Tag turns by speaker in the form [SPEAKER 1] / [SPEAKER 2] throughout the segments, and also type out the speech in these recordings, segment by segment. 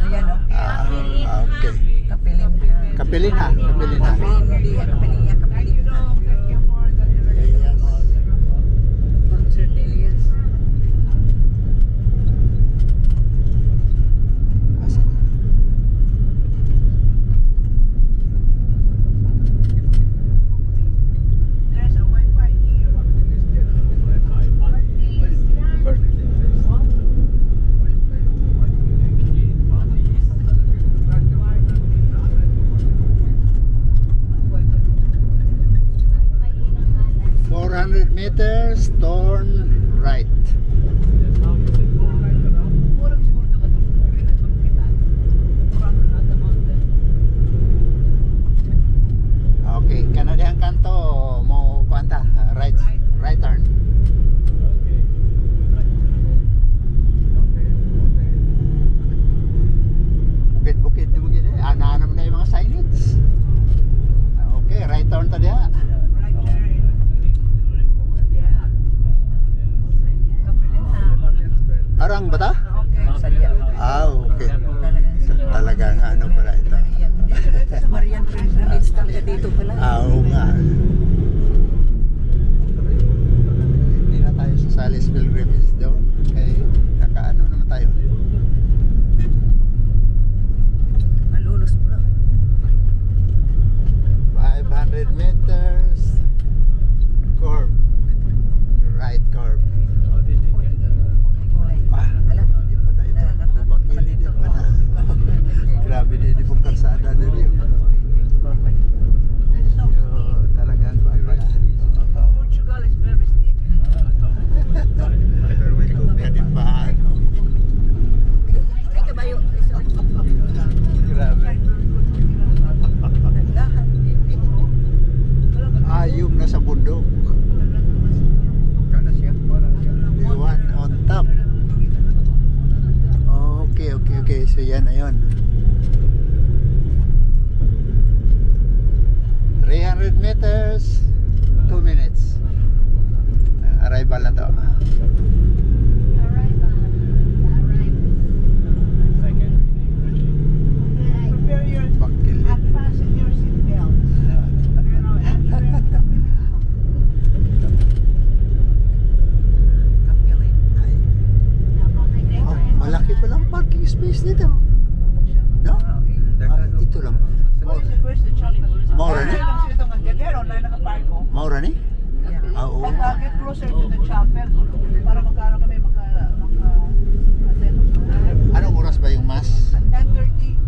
[SPEAKER 1] Ayan, okay.
[SPEAKER 2] Okay.
[SPEAKER 1] Kapilin ha.
[SPEAKER 2] Kapilin ha. Kapilin ha.
[SPEAKER 1] Kapilin niya, kapilin ha. Sir Delias. There's a Wi-Fi here.
[SPEAKER 2] 400 meters, turn right. Okay, kanadihang kanto mo kuanta, right turn. Bukid-bukid mo gid. Ana naman na yung mga signage. Okay, right turn ta diha. Arang ba ta? Okay. Talagang ano pala ito.
[SPEAKER 1] Marian Pilgrimage talaga dito pala.
[SPEAKER 2] Oo nga. Hindi na tayo sa Salis Pilgrimage doon. Okay. Nakaano naman tayo.
[SPEAKER 1] Malulos pala.
[SPEAKER 2] 500 meters. Curve. Right curve.
[SPEAKER 1] Ala.
[SPEAKER 2] Hindi pa tayo. Bakili din pa na. Grabe din di pong karsada din yun. Talagang pala.
[SPEAKER 1] Portugal is very steep.
[SPEAKER 2] Kadit pa ano.
[SPEAKER 1] Ay, kabayo.
[SPEAKER 2] Grabe. Yung nasa bundok. The one on top. Okay. So yan na yun. 300 meters, 2 minutes. Arrival na to.
[SPEAKER 1] Prepare your
[SPEAKER 2] Bakili.
[SPEAKER 1] and fasten your seatbelt.
[SPEAKER 2] Oh, malaki pa lang parking space nito. No? Ito lang.
[SPEAKER 1] Where's the chocolate?
[SPEAKER 2] Maura ni? Maura ni?
[SPEAKER 1] Yeah.
[SPEAKER 2] Oo.
[SPEAKER 1] Get closer to the chopper para magkano kami maka-attend.
[SPEAKER 2] Anong oras ba yung mass?
[SPEAKER 1] 10:30.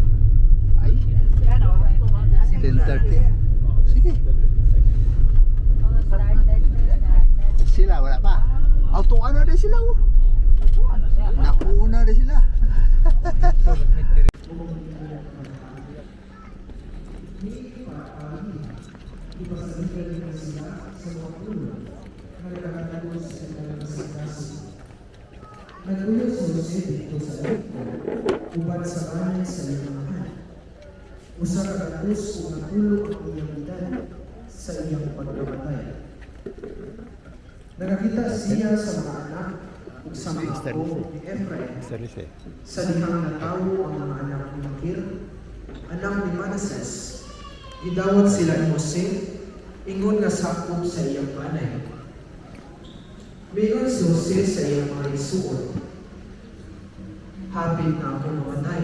[SPEAKER 2] Ay,
[SPEAKER 1] Ano?
[SPEAKER 2] 10:30. Sige. Sila, wala pa. Auto-ano din sila. Oh. Nakuuna din sila.
[SPEAKER 3] Nagulog si Jose dito sa lupa, uban sa bahay sa iyang mahal. Usa ka katus kung natulog ang iyang edad sa iyang pagkamatay. Nakakita siya sa mga anak ug sa mga apo ni Ephraim. Sa dihang natawo ang mga anak ni Makir, anak ni Manases. Idawat sila ni Jose, ingon nga sakop sa iyang panay. Mayroon si Jose sa iyang mga isuot. Hapit na ako mamatay.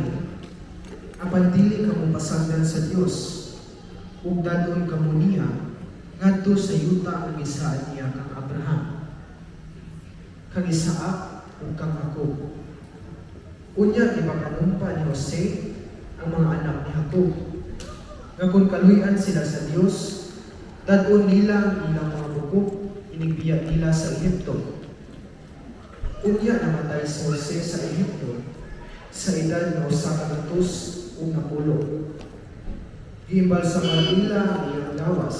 [SPEAKER 3] Apan dili ka mo pasanggan sa Dios. Ug dadon ka mo niya ngadto sa yuta ang isaad niya kang Abraham. Kang Isaac ug kang Jacob. Unya ipapanumpa ni Jose ang mga anak ni Jacob. Nga kung kaluyan sila sa Dios, dadon nila ang ilang mga bukok inigbiya nila sa Egypto. Unya namatay si Jose sa Egypto sa edad na 100 ug napulo. Giimbal sa Manila ang iyang lawas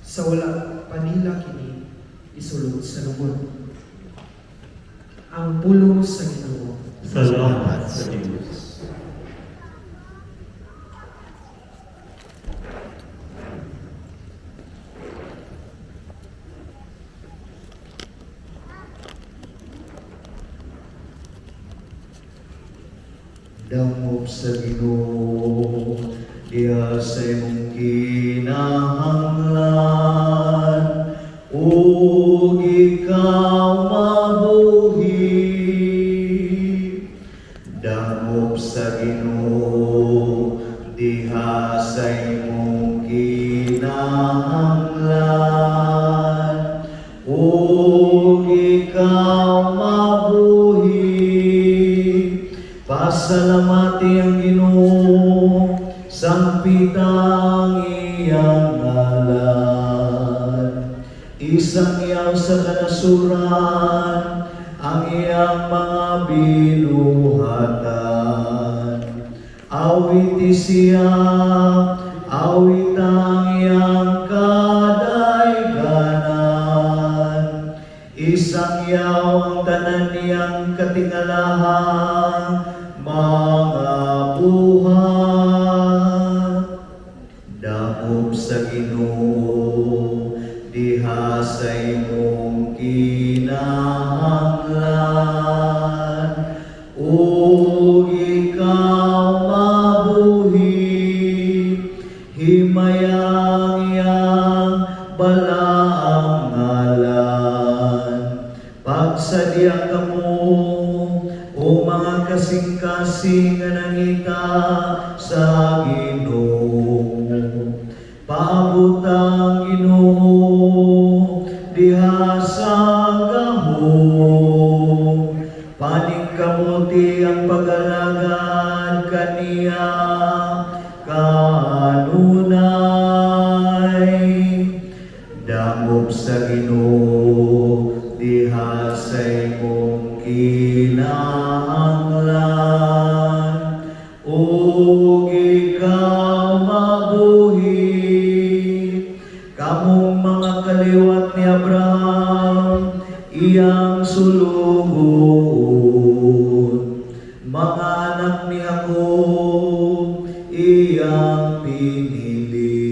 [SPEAKER 3] sa wala pa nila kini isulod sa lubot. Ang pulong sa Ginoo.
[SPEAKER 4] Salamat sa Diyos.
[SPEAKER 2] Damo Dangop sa Ginoo, diha sa imong kinahanglan, ug ikaw mabuhi. Dangop sa Ginoo, diha sa imong kinahanglan, ug ikaw mabuhi. Pasalamati ang Ginoo, sangpitang iyang ngalan. Isang iyaw sa kanasuran, ang iyang mga binuhatan. Awiti siya, awit ang iyang kadayganan. Isang iyaw ang tanan niyang katingalahan, mga buhat. Dangop sa Ginoo, diha sa imong kinahanglan, ug ikaw mabuhi. Himayang iyang balaang ngalan. Pagsadya kamo, o mga kasing-kasing nga nangita sa Ginoo. Paabot ang Ginoo diha sa gahom. Paningkamuti ang pag-alagad kaniya kanunay. Dangop sa Ginoo, diha sa imong kinahanglan, ug ikaw mabuhi. Kamong mga kaliwat ni Abraham, iyang sulugon. Mga anak ni Jacob, iyang pinili.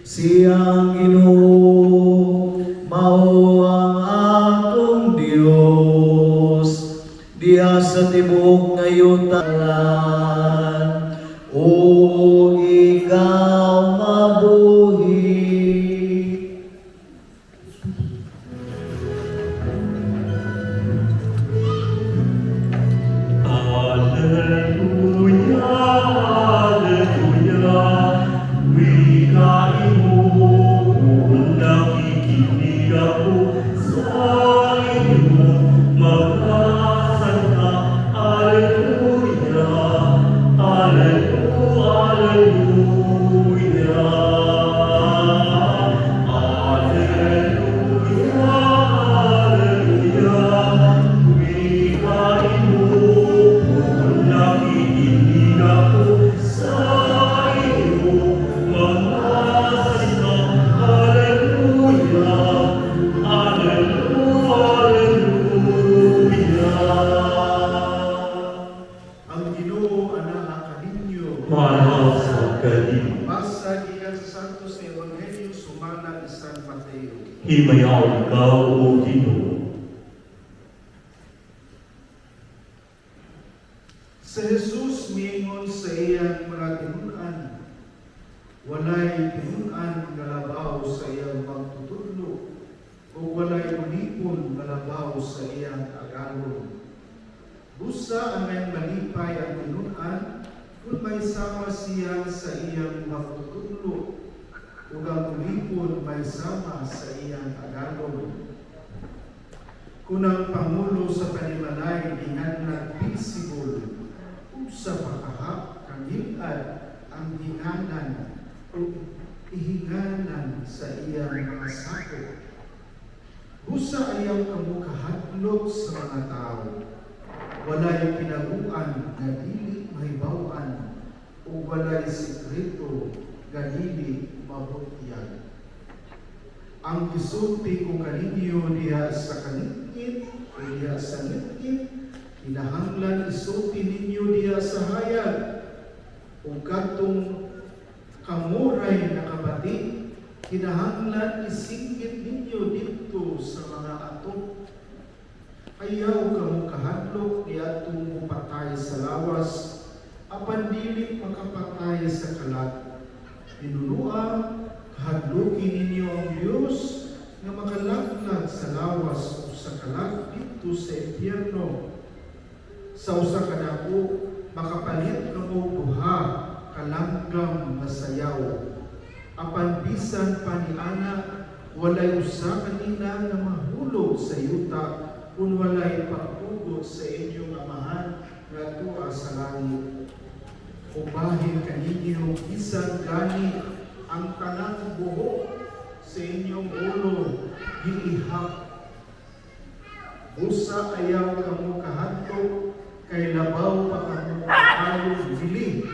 [SPEAKER 2] Siyang Ginoo, mao ang atong Dios, diha sa tibuok nga yutan, o ikaw mabuhi.
[SPEAKER 4] Hallelujah, hallelujah. Wikain mo, nakikinig ako sa iyo. Magdasal ka, hallelujah, hallelujah, hallelujah. Hallelujah, hallelujah. Wikain mo, nakikinig ako sa iyo. Magdasal ka, hallelujah, hallelujah.
[SPEAKER 3] Ang Ginoo ana kaninyo.
[SPEAKER 4] Mahal sa kalim,
[SPEAKER 3] Basa gikan sa Santos ni Evangelyo sumala ni San Mateo.
[SPEAKER 4] himayaw ikaw o Ginoo.
[SPEAKER 3] Sa Jesus miingon sa iyang mga tinunan, walay tinunan nga labaw sa iyang pagtutudlo, o walay unipon nga labaw sa iyang agalon. Busa ang may malipay ang tinunan, kung may sama siya sa iyang pagtutudlo, o ang unipon may sama sa iyang agalon. Kung ang Pangulo sa Panimalay dingan nag-visible, sa pakahap kangilad ang hinganan o ihinganan sa iyang mga sako. Busa ayaw kamukahatlog sa mga tao. Walay pinaguan nga dili mahibawan o walay sikreto nga dili mabutyan. Ang gisulti ko kaninyo diha sa kaningit o diha sa ngit, kinahanglan isulti ninyo diha sa hayag, o katong kamuray na kapatid, kinahanglan isinggit ninyo dito sa mga ato. Ayaw kamo kahadlok ni atong mupatay sa lawas, apan dili makapatay sa kalat. Tinunua, kahadlukin ninyo ang Diyos nga makalaglag sa lawas o sa kalat dito sa impyerno. Sa usa ka dako, makapalit kamo duha kalanggam nga sayaw. Apan bisan pa ni ana, walay usa kanina nga mahulog sa yuta kung walay pagtugot sa inyong amahan nga tuwa sa langit. Ubahin kaninyo bisan gani ang tanang buhok sa inyong ulo gilihap. Busa ayaw kamo kahadlok kay labaw pa kamo kayong bili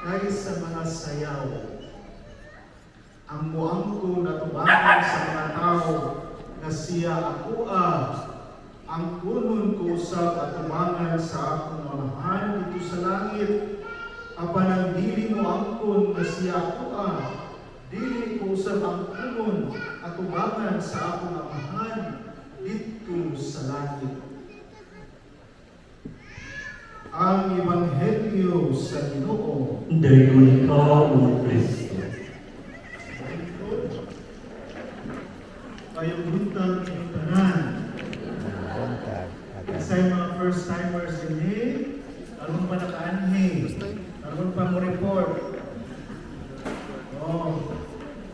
[SPEAKER 3] kay sa mga sayaw. Ang muangko na tubangan sa mga tao na siya ako ang kunon ko usab atubangan sa akong amahan dito sa langit. Apan ang dili mo angkon na siya ako dili ko usab ang kunon atubangan sa akong amahan dito sa langit. Ang Ebanghelyo sa Ginoo.
[SPEAKER 4] Dayon ka, O Kristo.
[SPEAKER 3] Kayong buntag yung tanan. Sa mga first timers din aron pa nakaanhi, aron pa mo report.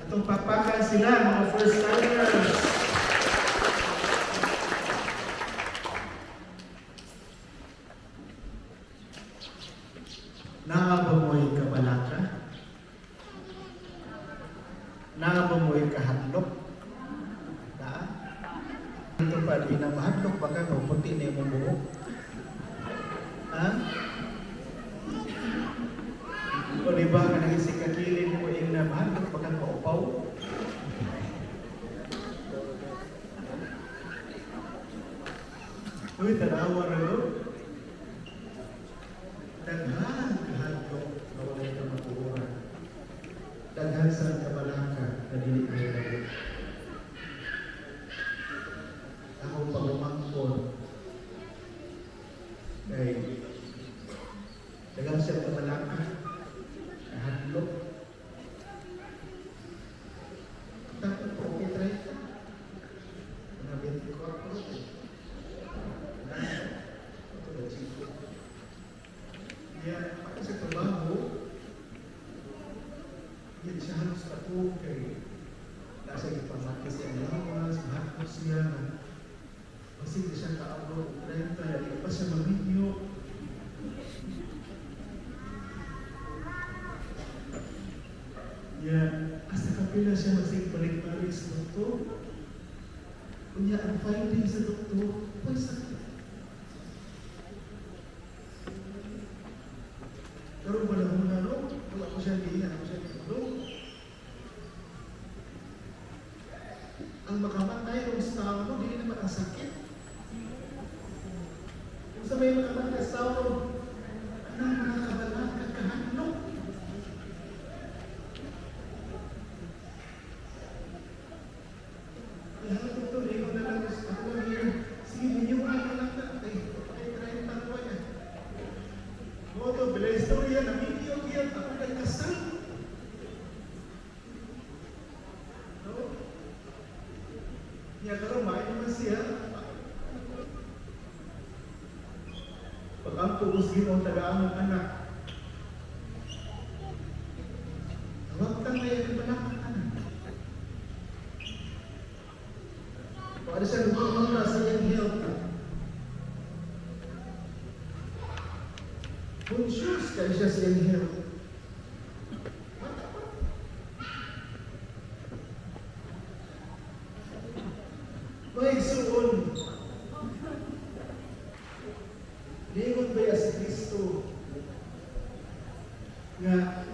[SPEAKER 3] Itong papakan sila mga first timers. Naabamoy ka balaka? Naabamoy ka handok? Ito pa, di na mahadlok baka no, puti na yung buhok. Ha? O diba ka naging sikakilin mo yung na mahadlok baka maupaw? Uy, tanawa na no? Daghan kahadlok na wala ka matuuran. Daghan sa kabalaka na dili kayo nabot. Akong pagumangkon kay dagang siya kabalaka kahadlok tapos po kitry mga 24 kaya ako sa trabaho hindi siya halos katulog kay nasa ipamakis ang lawas mahapos siya kasi hindi siya ka-upload 30, hindi pa siya mag-video. Hasta kapila siya magsig-balik-balik sa doktor. Kunya, ang finding sa doktor, ay sakit. Pero wala mo na, no? Wala ko siya diyan, ako siya tulog. Ang makamatay ng tao mo, hindi naman ang sakit. Sa may mga mag-asawa, anong mga kabalaan kagahadlok? Kaya ito, ikaw na lang, ako lang yun. Sige, ninyo ano lang na, ay, try yung tanwa yan. O ito, bila istorya, na-video yan, ako nagkasal. No? Kaya karumay naman siya, pag ang tuusin o tagaan ng anak. Huwag kang may ibalakang anak. Para siya nagpapala sa iyang health. Conscious kayo siya sa iyang health. May suon. Lingon ba si Kristo nga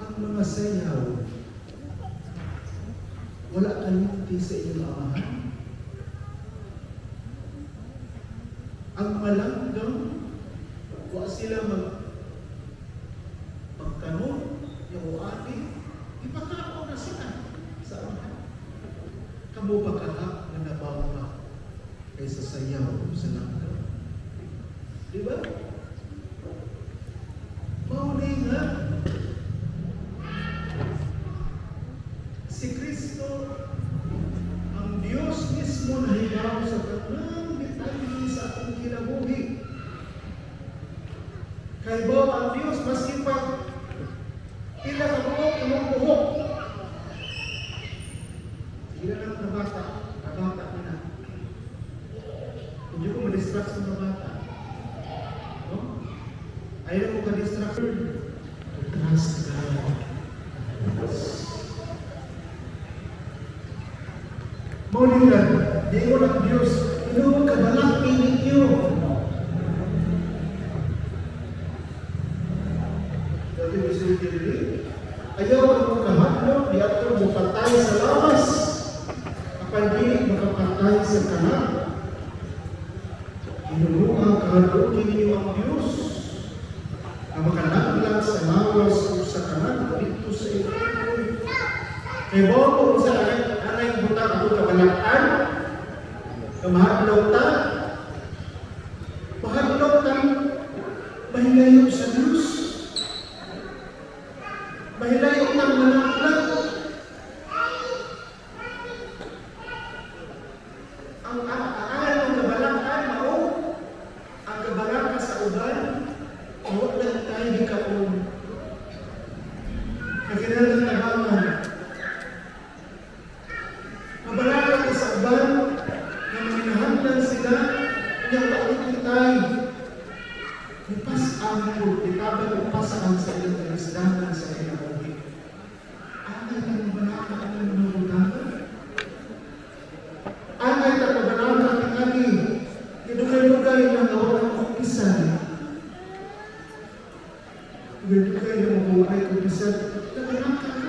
[SPEAKER 3] ang mga sayaw wala kalimti sa inyong amahan? Ang mga langgam wala sila magkanon yung uati, ipakao na sila sa amahan. Kamu pagkahap na nabawa kaysa sayaw sa langgam. Diba? sila. Si Kristo, ang Diyos mismo na higaw sa tanang detalye sa ating kinabuhi. Kay ba ang Diyos maski pa pila ka buhok, imong buhok. Sige na lang nabata na. Hindi ko ma-distract sa nabata. No? Ayaw mo ka-distract. Trust God. Maulilan, di ko ng Diyos, inuwag ka balak ninyo. Dati mo siya kiri, ayaw ang kahatlong, di ato mo patay sa lawas. Kapag di makapatay sa kanan, inuwag kahatlong ninyo ang Diyos. Na makanaglag sa lawas o sa kanan, dito sa ito. Kaya bawa po sa anay buta ako kabalakan, kamahadlaw ta, mahadlaw ta, mahilayo sa Diyos, mahilayo ta manaklag. Ang kabalakan mao, ang kabalakan sa uban, mao lang tayo di kaon. Nagkinalang tabangan, mabalaka ko sa uban na mahinahanglan sila niyang maikitay. Ipasang ko, itaban o pasaan sa ilang kalisdanan sa kinabuhi. Anay ka mabalaka ang mabalaka? Anay ka mabalaka ang ani? Idugay-dugay na nawalang kupisan. Idugay-dugay na mabuhay kupisan. Nabalaka ka.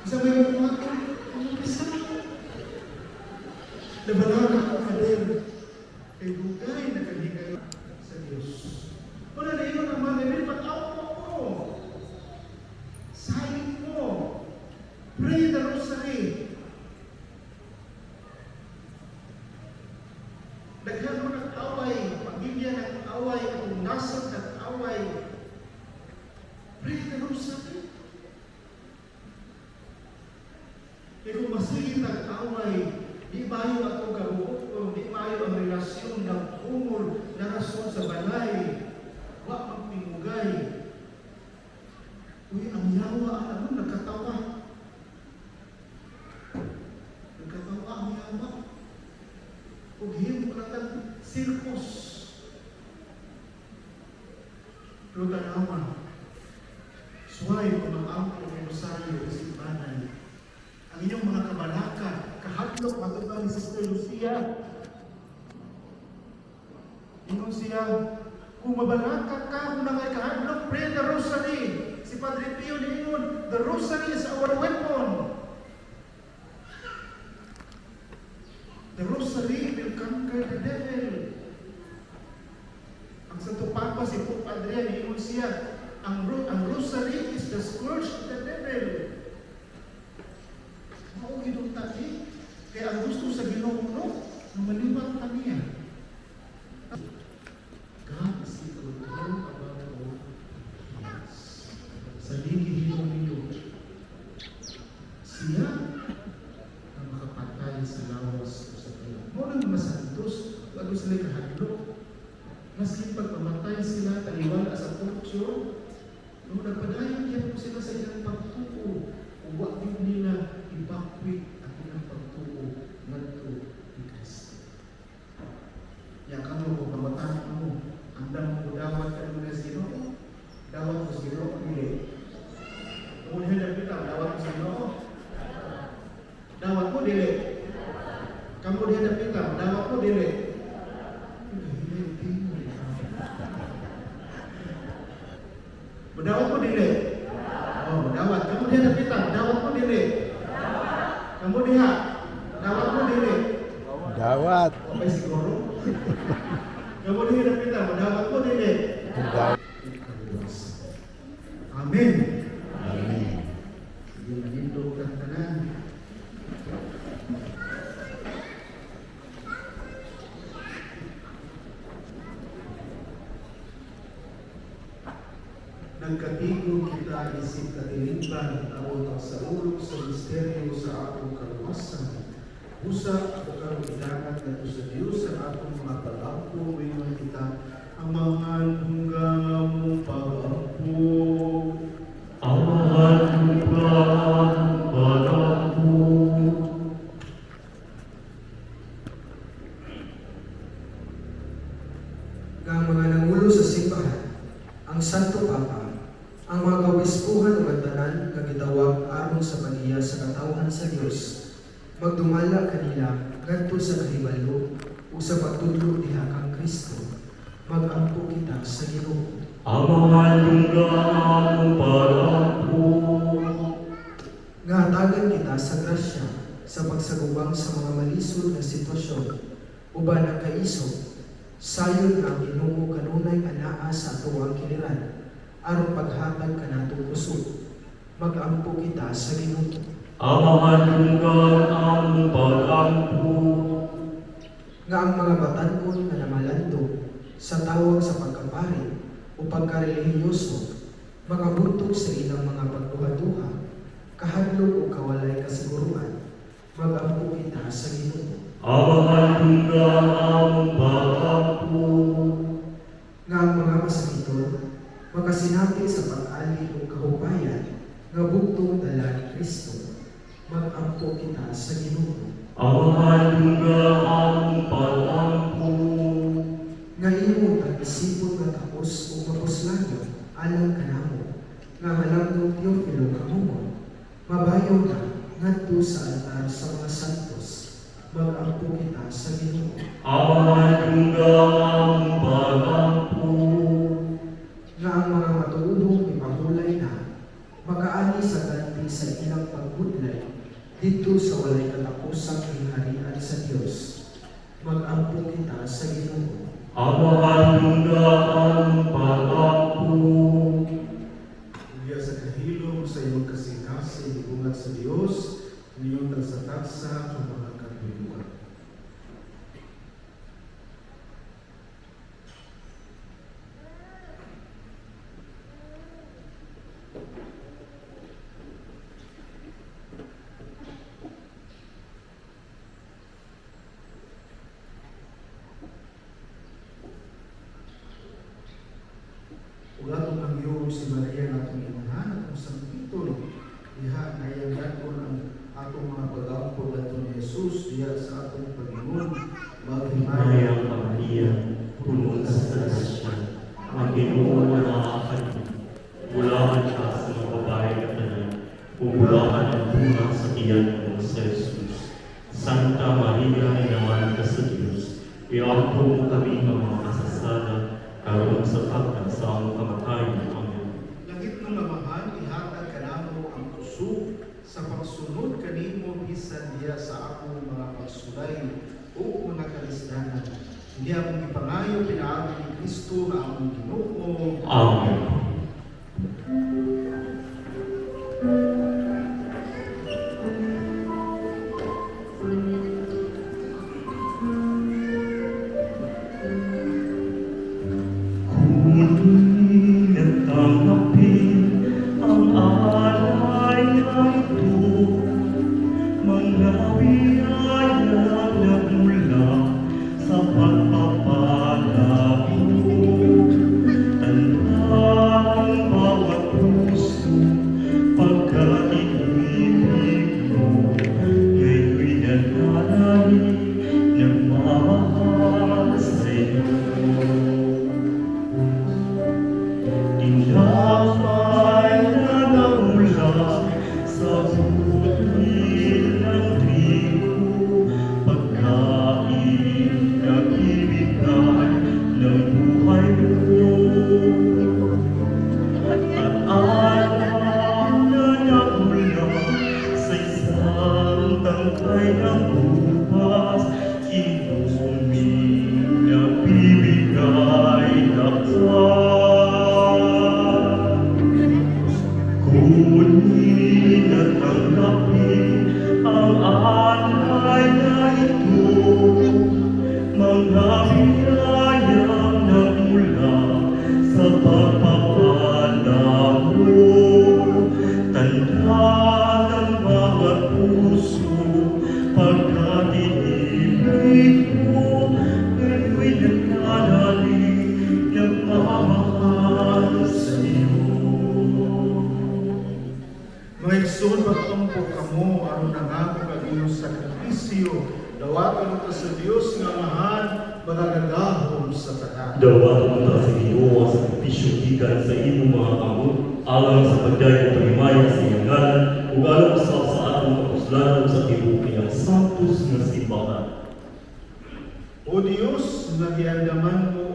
[SPEAKER 3] Isa may mabuhay. Nabalaka ko ka din. Kay bugay na kanigay sa Diyos. Wala na yun naman, pag-awa mo. Silent mo. Pray the rosary. Daghan mo nag-away, pamilya nag-away, kung nasod nag-away. Pray the rosary. Kaya kung masigit nag-away, di bayo ato kabuok, di bayo ang relasyon ng umol na rason sa balay, wa magpingugay. Uy, ang yawa, ano, nagkatawa. Nagkatawa ang yawa. Ughim ko natang sirkos. Pero tanawa, suway ko mag-ampo ng rosaryo sa simbahan. Ang inyong mga kabalaka, kahatlok matutang ni Sister Lucia. Ingon siya, kung mabalaka ka, kung nangay kahatlok, pray the rosary. Si Padre Pio niyon, the rosary is our weapon. The rosary will conquer the devil. Ang Santo Papa, si Pope Adrian, niyon siya, ang rosary is the scourge of the devil. Mao gidong tadi, kaya ang gusto sa Ginoo na maliwat pa niya. God is the control about all things. Sa ligihinom ninyo, siya ang makapatay sa lawas o sa kayo. Mao lang mga santos, bago sila kahadlok. Maski pagpamatay sila, taliwala sa torture, nung nagpadayon yan po sila sa ilang pagtuo, huwag din nila ibakwit at ilang pagtuo ngadto ni Kristo. Ya kamu kung pamataan mo, andang mo dawat ka mo na Ginoo, dawat mo sa Ginoo, dili. Kung hindi kita, dawat mo sa Ginoo, dawat mo, dili. Kamu din na kita, dawat mo, dili. Dawat mo, dili. Oh, dawat. Kamu din na kita, dawat mo, dili. Kamu diha, dawat mo, dili.
[SPEAKER 2] Dawat.
[SPEAKER 3] Okay, siguro. Kamu din na kita, dawat mo, dili. Amen.
[SPEAKER 2] Amen.
[SPEAKER 3] Sige, manindog kang tanan. Nagkatigo kita isip katilingban, tawag ang sa ulog sa misteryo sa atong kaluwasan. Usa ang idangat na sa Diyos ang atong mga pag-ampo, mayroon kita ang mga hanggang mong pag-ampo.
[SPEAKER 4] Amahan ka ang pag-ampo.
[SPEAKER 3] Nga ang mga nangulo sa simbahan, ang Santo Papa, ang mga kaobispuhan ng tanan nga gitawag aron sa paghiya sa katawhan sa Dios, magdumala kanila ngadto sa kahibalo o sa pagtudlo diha kang Kristo. Mag-ampo kita sa Ginoo.
[SPEAKER 4] Amahan ka ang pag-ampo.
[SPEAKER 3] Nga hatagan kita sa grasya sa pagsagubang sa mga malisod na sitwasyon uban ang kaisog. Sayon nga ang Ginoo kanunay anaa sa atuang kiliran aron paghatag kanatong kusog. Mag-ampo kita sa Ginoo.
[SPEAKER 4] Amahan ka ang pag-ampo.
[SPEAKER 3] Nga ang mga batan-on nga namalando sa tawag sa pagkapari o pagkarelihiyoso, mga buntog sa ilang mga pagduha-duha, kahadlok o kawalay kasiguruan, mag-ampo kita sa Ginoo.
[SPEAKER 4] Amahan ka ang pag-ampo.
[SPEAKER 3] Nga ang mga masakiton, makasinati sa pag-ali o kahubayan, nga buktong dala ni Kristo, mag-ampo kita sa Ginoo.
[SPEAKER 4] Amahan ka ang pag-ampo.
[SPEAKER 3] Nga imo tag-isipon nga tapos o mapuslayo, alang kanamo, nga halangdong Teofilo kamumon, mabayaw na ngadto sa altar sa mga santos, mag-ampo kita sa Ginoo.
[SPEAKER 4] Amahan ka ang pag-ampo.
[SPEAKER 3] Nga ang mga matuudong ipahulay na, makaani sa ganti sa ilang pagbudlay, dito sa walay katapusang hinharian sa Dios, mag-ampo kita sa Ginoo.
[SPEAKER 4] Amahan ka ang pag-ampo.
[SPEAKER 3] Uliya sa kahilom sa iyong kasing-kasing bungat sa Dios, niyong tagsatagsa ng mga kabiluan. Ugatong ang iyong si Maria na itong inahan at ang Sankitol, diha na iyangan ang atong mga pag-ampo nato ni Jesus, diha sa atong Panginoon, maghimay
[SPEAKER 4] Mayang Maria, puno sa grasya, ang Ginoo na nakakalimutan. Bulahan ka sa mga babae na tanan, bubulahan ang bunga sa tiyan mo sa Jesus. Santa Maria, inaman ka sa Diyos, iampo mo kami ng mga kasasala, karoon sa pagkansang kamatayan. Amen.
[SPEAKER 3] Langit ng Amahan, ihatag kanamo ang kusog sa pagsunod kanimo bisan diya sa akong mga pagsulay o mga kalisdanan. Hindi akong ipangayo pinaagi ni Kristo na akong Ginoo.
[SPEAKER 4] Amen. Kunin at tanggapin ang alay na ito, mga biyaya na mula sa pagpapala mo. Tandaan ang bawat puso, pagka-ibig mo, ngayon'y nananalig ng mahal sa iyo. Tinapay na namula sa butil ng trigo, pagkain na ibigay ng buhay mo. At alam na namula sa isang tangkay ng bupas, kinuming na bibigay na paz. Kunin at tanggapin ang alay na ito, mga biyayang nagmula sa pagpapala
[SPEAKER 3] Rason pagtumpo kamo aron nangako kadiyong sakripisyo, dawaton ka sa Dios nga Amahan, magagagahom sa tanan.
[SPEAKER 4] Dawaton ta sa Ginoo ang sakripisyo gikan sa imong mga kamot, alang sa pagdayeg ng paghimayan sa iyang ngalan, ug alang sa atong kapuslanon sa tibuok niyang santos nga simbahan.
[SPEAKER 3] O Dios, nga giandaman mo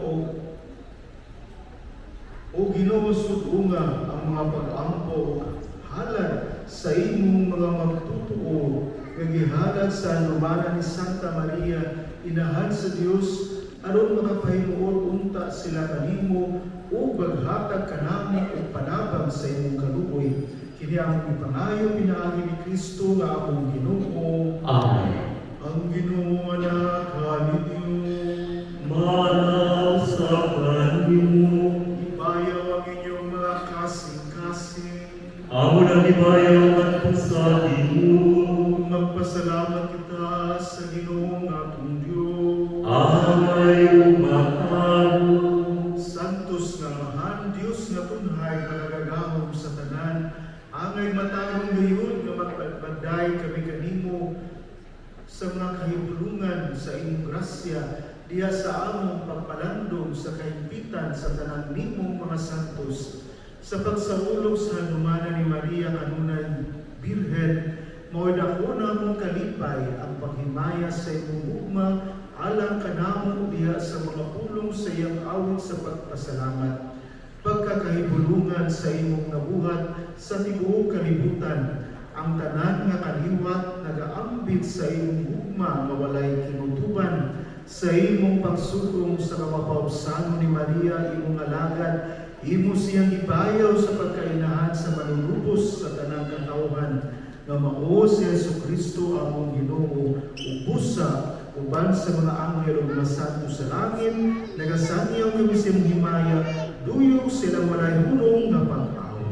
[SPEAKER 3] o Ginoo sudunga ang mga pag-ampo o halad sa imong mga magtutuo, nga gihalad sa anumanan ni Santa Maria, inahan sa Dios, aron makapahinuon unta sila kanimo o baghatag kanamo o panabang sa imong kaluoy. Kini among ipangayo pinaagi ni Kristo nga among Ginoo.
[SPEAKER 4] Amen.
[SPEAKER 3] Ang Ginoo anak ninyo,
[SPEAKER 4] Manaw sa kanimo,
[SPEAKER 3] ibayaw ang inyong mga kasing-kasing.
[SPEAKER 4] amo na libayaw at pusadin
[SPEAKER 3] Magpasalamat kita sa Ginoong atong Diyos.
[SPEAKER 4] amay umahalo.
[SPEAKER 3] Santos nga Amahan, Diyos nga tunhay, magagahom sa tanan, angay matarong gayon nga magpagbaday kami kanimo sa mga kahibulungan sa imong grasya, diha sa among pagpalandong sa kahimpitan sa tanan nimong mga santos, sa pagsaulog sa hanumanan ni Maria kanunay Birhen, mao'y dako namong kalipay ang paghimaya sa imong ugma, alang kanamo diha sa mga pulong sa iyang awit sa pagpasalamat. Pagkakahibulungan sa imong nabuhat sa tibuok kalibutan, ang tanan nga kaliwat nagaambit sa imong ugma nga walay kinutuban, sa imong pagsugong sa kamapausan ni Maria imong alagad, imo siyang ibayaw sa pagkainahan sa manunubos sa tanang katawhan, nga mao si Jesucristo among Ginoo, ubusa uban sa mga anghel ug mga santo sa langit, nagasanyaw kami sa imong himaya, duyok silang walay hunong nga pag-awi.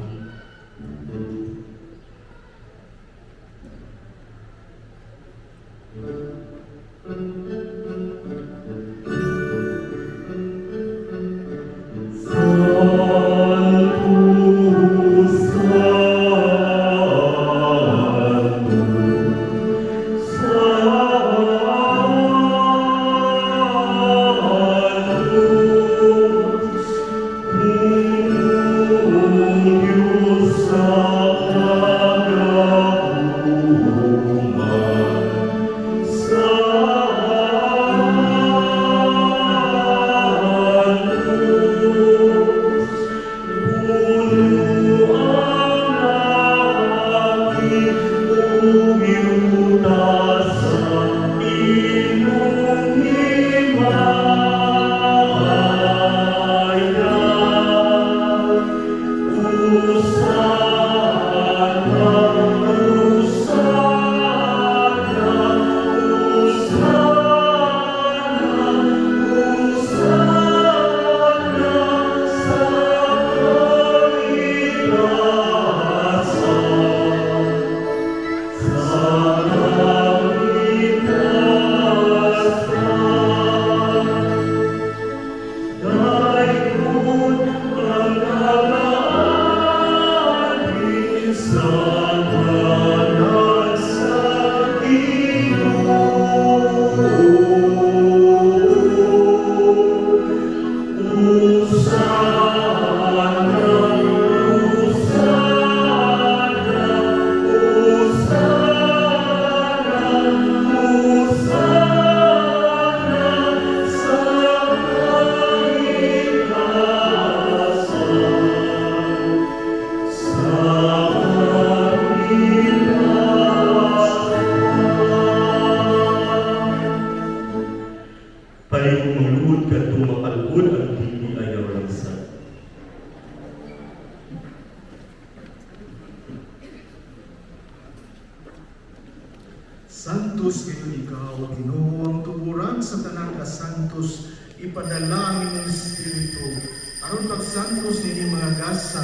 [SPEAKER 3] Santos ngayon ikaw, Ginoo, ang tuburan sa tanang kasantos, ipadalangin ng Espiritu, aron pagsantos nini mga gasa,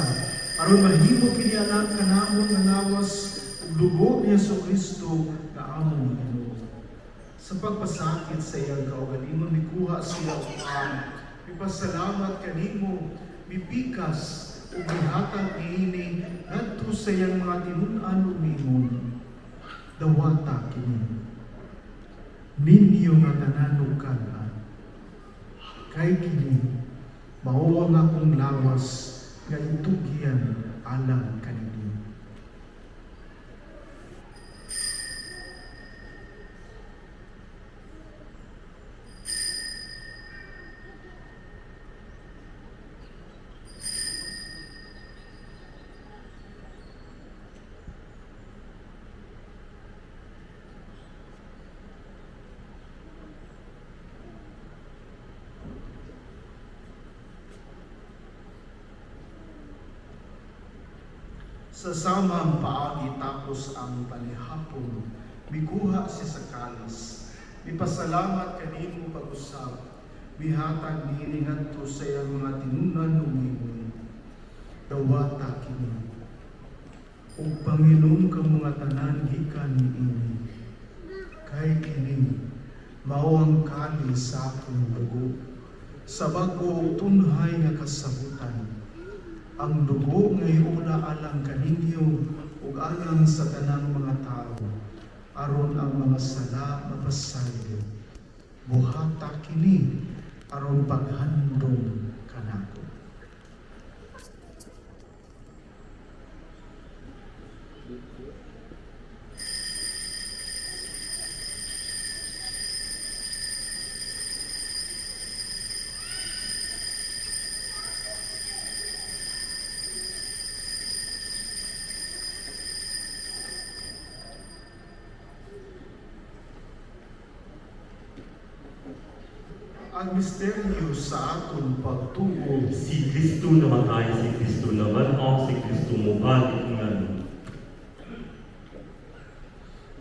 [SPEAKER 3] aron mahimo kini anak kanamon nga nawas ug dugo ni Jesucristo nga among Ginoo. Sa pagpasakit sa iyang kaugalingon, mikuha siya upang mipasalamat kanimo, mipikas ug mihatag niini ngadto sa iyang mga tinun-an umingon, dawata kini. Ninyo nga tanan ug kanan. Kay kini mao ang akong lawas nga itugyan alang kaninyo. Sa samang paagi tapos ang panihapon, mikuha si sa kalis. Mipasalamat kanimo pag-usap, mihatag niini ngadto sa iyang mga tinunan umingon. Dawata kini. Ug Panginoon ka mga tanan gikan niini. Kay kini mao ang kalis sa akong dugo. Sa bago tunhay nga kasabutan. Ang dugo nga iula alang kaninyo ug alang sa tanang mga tao aron ang mga sala mapasaylo. Buhata kini aron paghandom kanako. Ang misteryo sa aton pagtuo
[SPEAKER 4] Si Kristo namatay, si Kristo naman, si Kristo mubalik nga.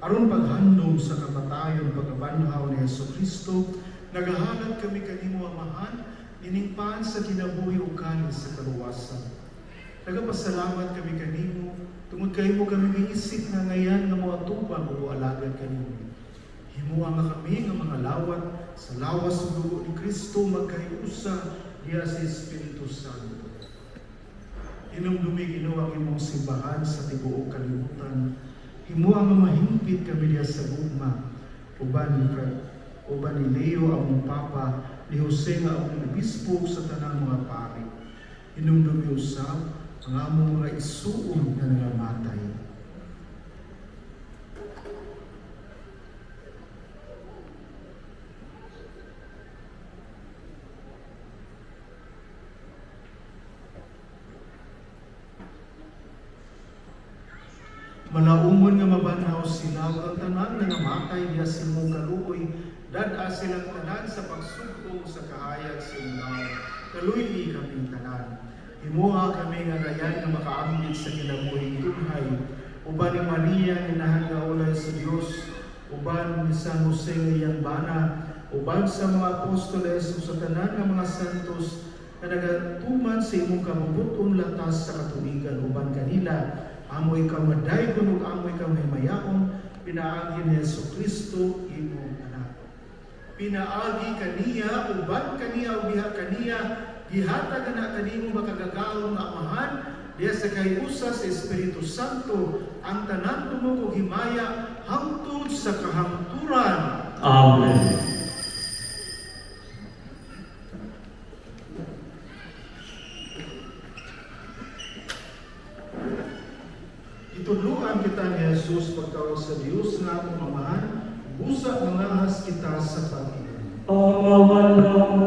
[SPEAKER 3] aron paghandom sa kamatayon pagkabanhaw ni Jesucristo, nagahanap kami kanimo Amahan, niningpaan sa kinabuhi ug kanis sa kaluwasan. Nagapasalamat kami kanimo, tungod kaymo kami giisip nga ngayan nga moatubang o alagad kanimo. Himuha nga kami nga mga lawat sa lawas ug dugo ni Kristo magkahiusa diha sa Espiritu Santo. Hinumdumi Ginoo ang imong simbahan sa tibuok kalibutan. Himuha nga mahimpit kami diha sa gugma. Uban ni Leo ang Papa, ni Jose nga ang obispo sa tanang mga pari. Hinumdumi usab ang among mga isuon nga nangamatay. Malaumon nga mabanhaw sila ug ang tanan nga namatay diha sa imong kaluoy, dad-a silang tanan sa pagsugpo sa kahayag sa ingaw. Kaluy kaming tanan. Himuha kami nga gayan nga makaambit sa kinabuhing tunhay. Uban ni Maria nga nahanggaulay sa Dios, uban ni San Jose nga iyang bana, uban sa mga apostoles ug sa tanan nga mga santos nga nagatuman sa imong kabubuton latas sa katuigan, uban kanila amoy ka madaygon ug amoy ka mahimayaon, pinaagi ni Jesucristo imong anak. Pinaagi kaniya, uban kaniya ug diha kaniya, gihatag na kanimo makagagaon nga Amahan, diha sa kayusa sa Espiritu Santo, ang tanan tumog ug himaya hangtod sa kahangturan.
[SPEAKER 4] Amen.
[SPEAKER 3] Ituluan kita ni Jesus pagkawa sa Dios nga among Amahan, busa mangahas kita sa Panginoon.
[SPEAKER 4] Amawalaw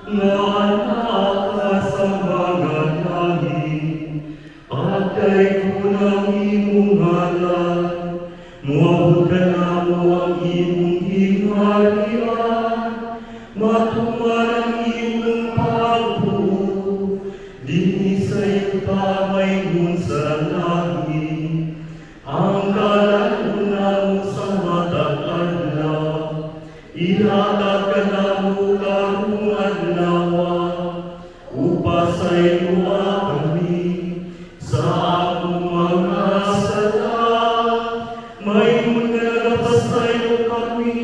[SPEAKER 4] nga anak ka sa mga langit, pagkay ko ng imong ngalan, muabot ka na mo ang imong hingharian, matuman ang imong pagbuo, di sa iyong kamay sa langit, ang kalalunan sa matag-adlaw, ihatag ka na mo karong adlaw, upasay mo kami sa akong mga sala, may nagapasay mo kami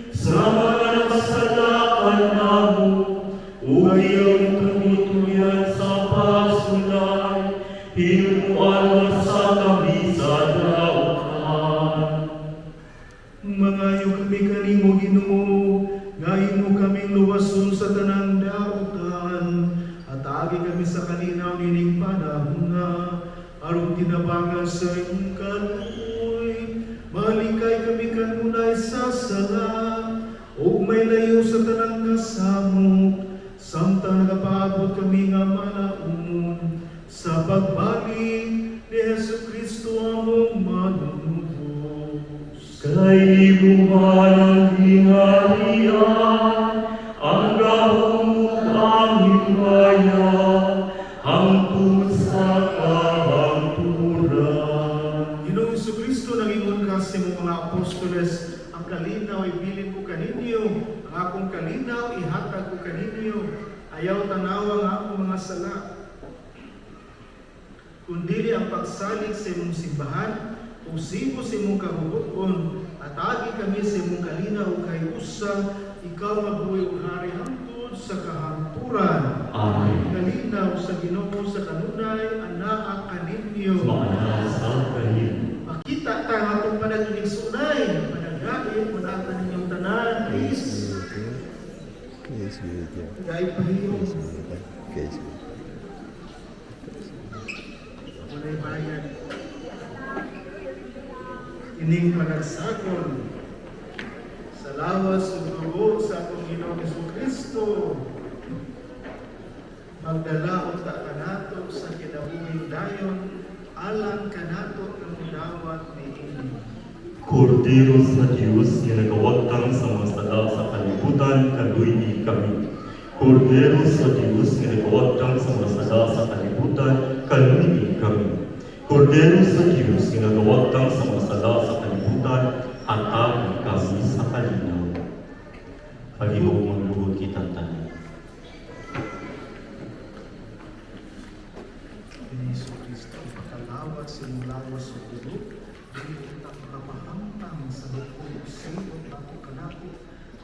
[SPEAKER 4] sa mga nakasalakan namo, ugayong kami tuyan sa pasulay, himuan
[SPEAKER 3] panahona aron tinabangan sa imong kaluoy. Malikay kami kanunay sa sala ug may layo sa tanang kasamok, samtang nagapaabot kami nga malaumon sa pagbalik ni Jesucristo among manunubos.
[SPEAKER 4] Kay buwan ang hinarian, ang gahong ang himaya, hangtod sa kahangturan.
[SPEAKER 3] Ginoong Jesucristo, nangingon ka sa imong mga apostoles, ang kalinaw ibilin ko kaninyo, ang akong kalinaw ihatag ko kaninyo, ayaw tanawa nga akong mga sala. Kundili ang pagsalig sa imong simbahan, usibo sa imong kahugon, at agi kami sa imong kalinaw kay usang ikaw mabuhay ug hari hangtod sa kahangturan.
[SPEAKER 4] Amen.
[SPEAKER 3] Kalinaw sa Ginoo sa kanunay anaa kaninyo.
[SPEAKER 4] Maana sa kanin.
[SPEAKER 3] Makita ta nga itong panaginig sunay, panagait, manata ninyong tanan, please.
[SPEAKER 2] Yes, video.
[SPEAKER 3] Gay pahiyong,
[SPEAKER 2] Yes.
[SPEAKER 3] walay bayad. Ining panagsakon sa lawas ug dugo sa atong Ginoong Jesucristo, magdala unta kanato sa kinabuhing dayon, alang kanato ang dawat niini.
[SPEAKER 4] Kordero sa Diyos, ginagawagtang sa mga sala sa kalibutan, kaluy kami. Kordero sa Diyos, ginagawagtang sa mga sala sa kalibutan, kaluy kami. Kordero sa Diyos, ginagawagtang sa mga sala sa kalibutan, atag kami sa kalinaw. Paginoong maglugod kitang tanan.
[SPEAKER 3] Ni Jesucristo, ipakalawat sa iyong lawas o dugo, dili kita makapahamtang sa bukod sino ako kanako,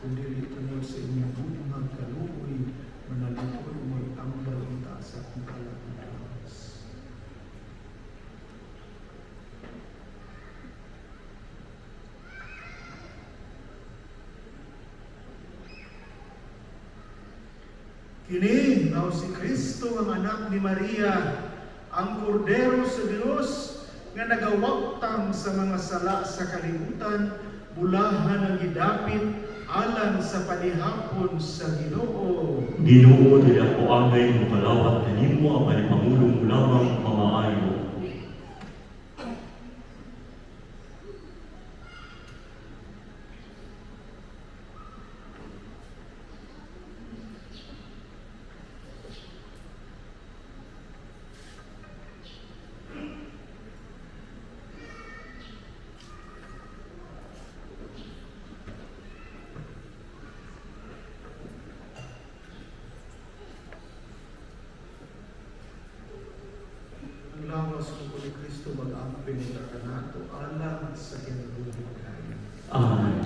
[SPEAKER 3] kundi tungod sa inyong bumang kaluoy, manalipod mo itambal unta sa akong kalapitawas. Kini mao si Kristo ang anak ni Maria, ang kordero sa Dios nga nagawagtang sa mga sala sa kalibutan, bulahan ang gidapit alang sa panihapon sa Ginoo.
[SPEAKER 4] Ginoo, dili ako angay mo kalawat kanimo ang panipangulong mo lamang mamaayo.
[SPEAKER 3] Ang lawas ko ni Kristo mag-amping sa kanato alang sa kinabuhing dayon.
[SPEAKER 4] Amen.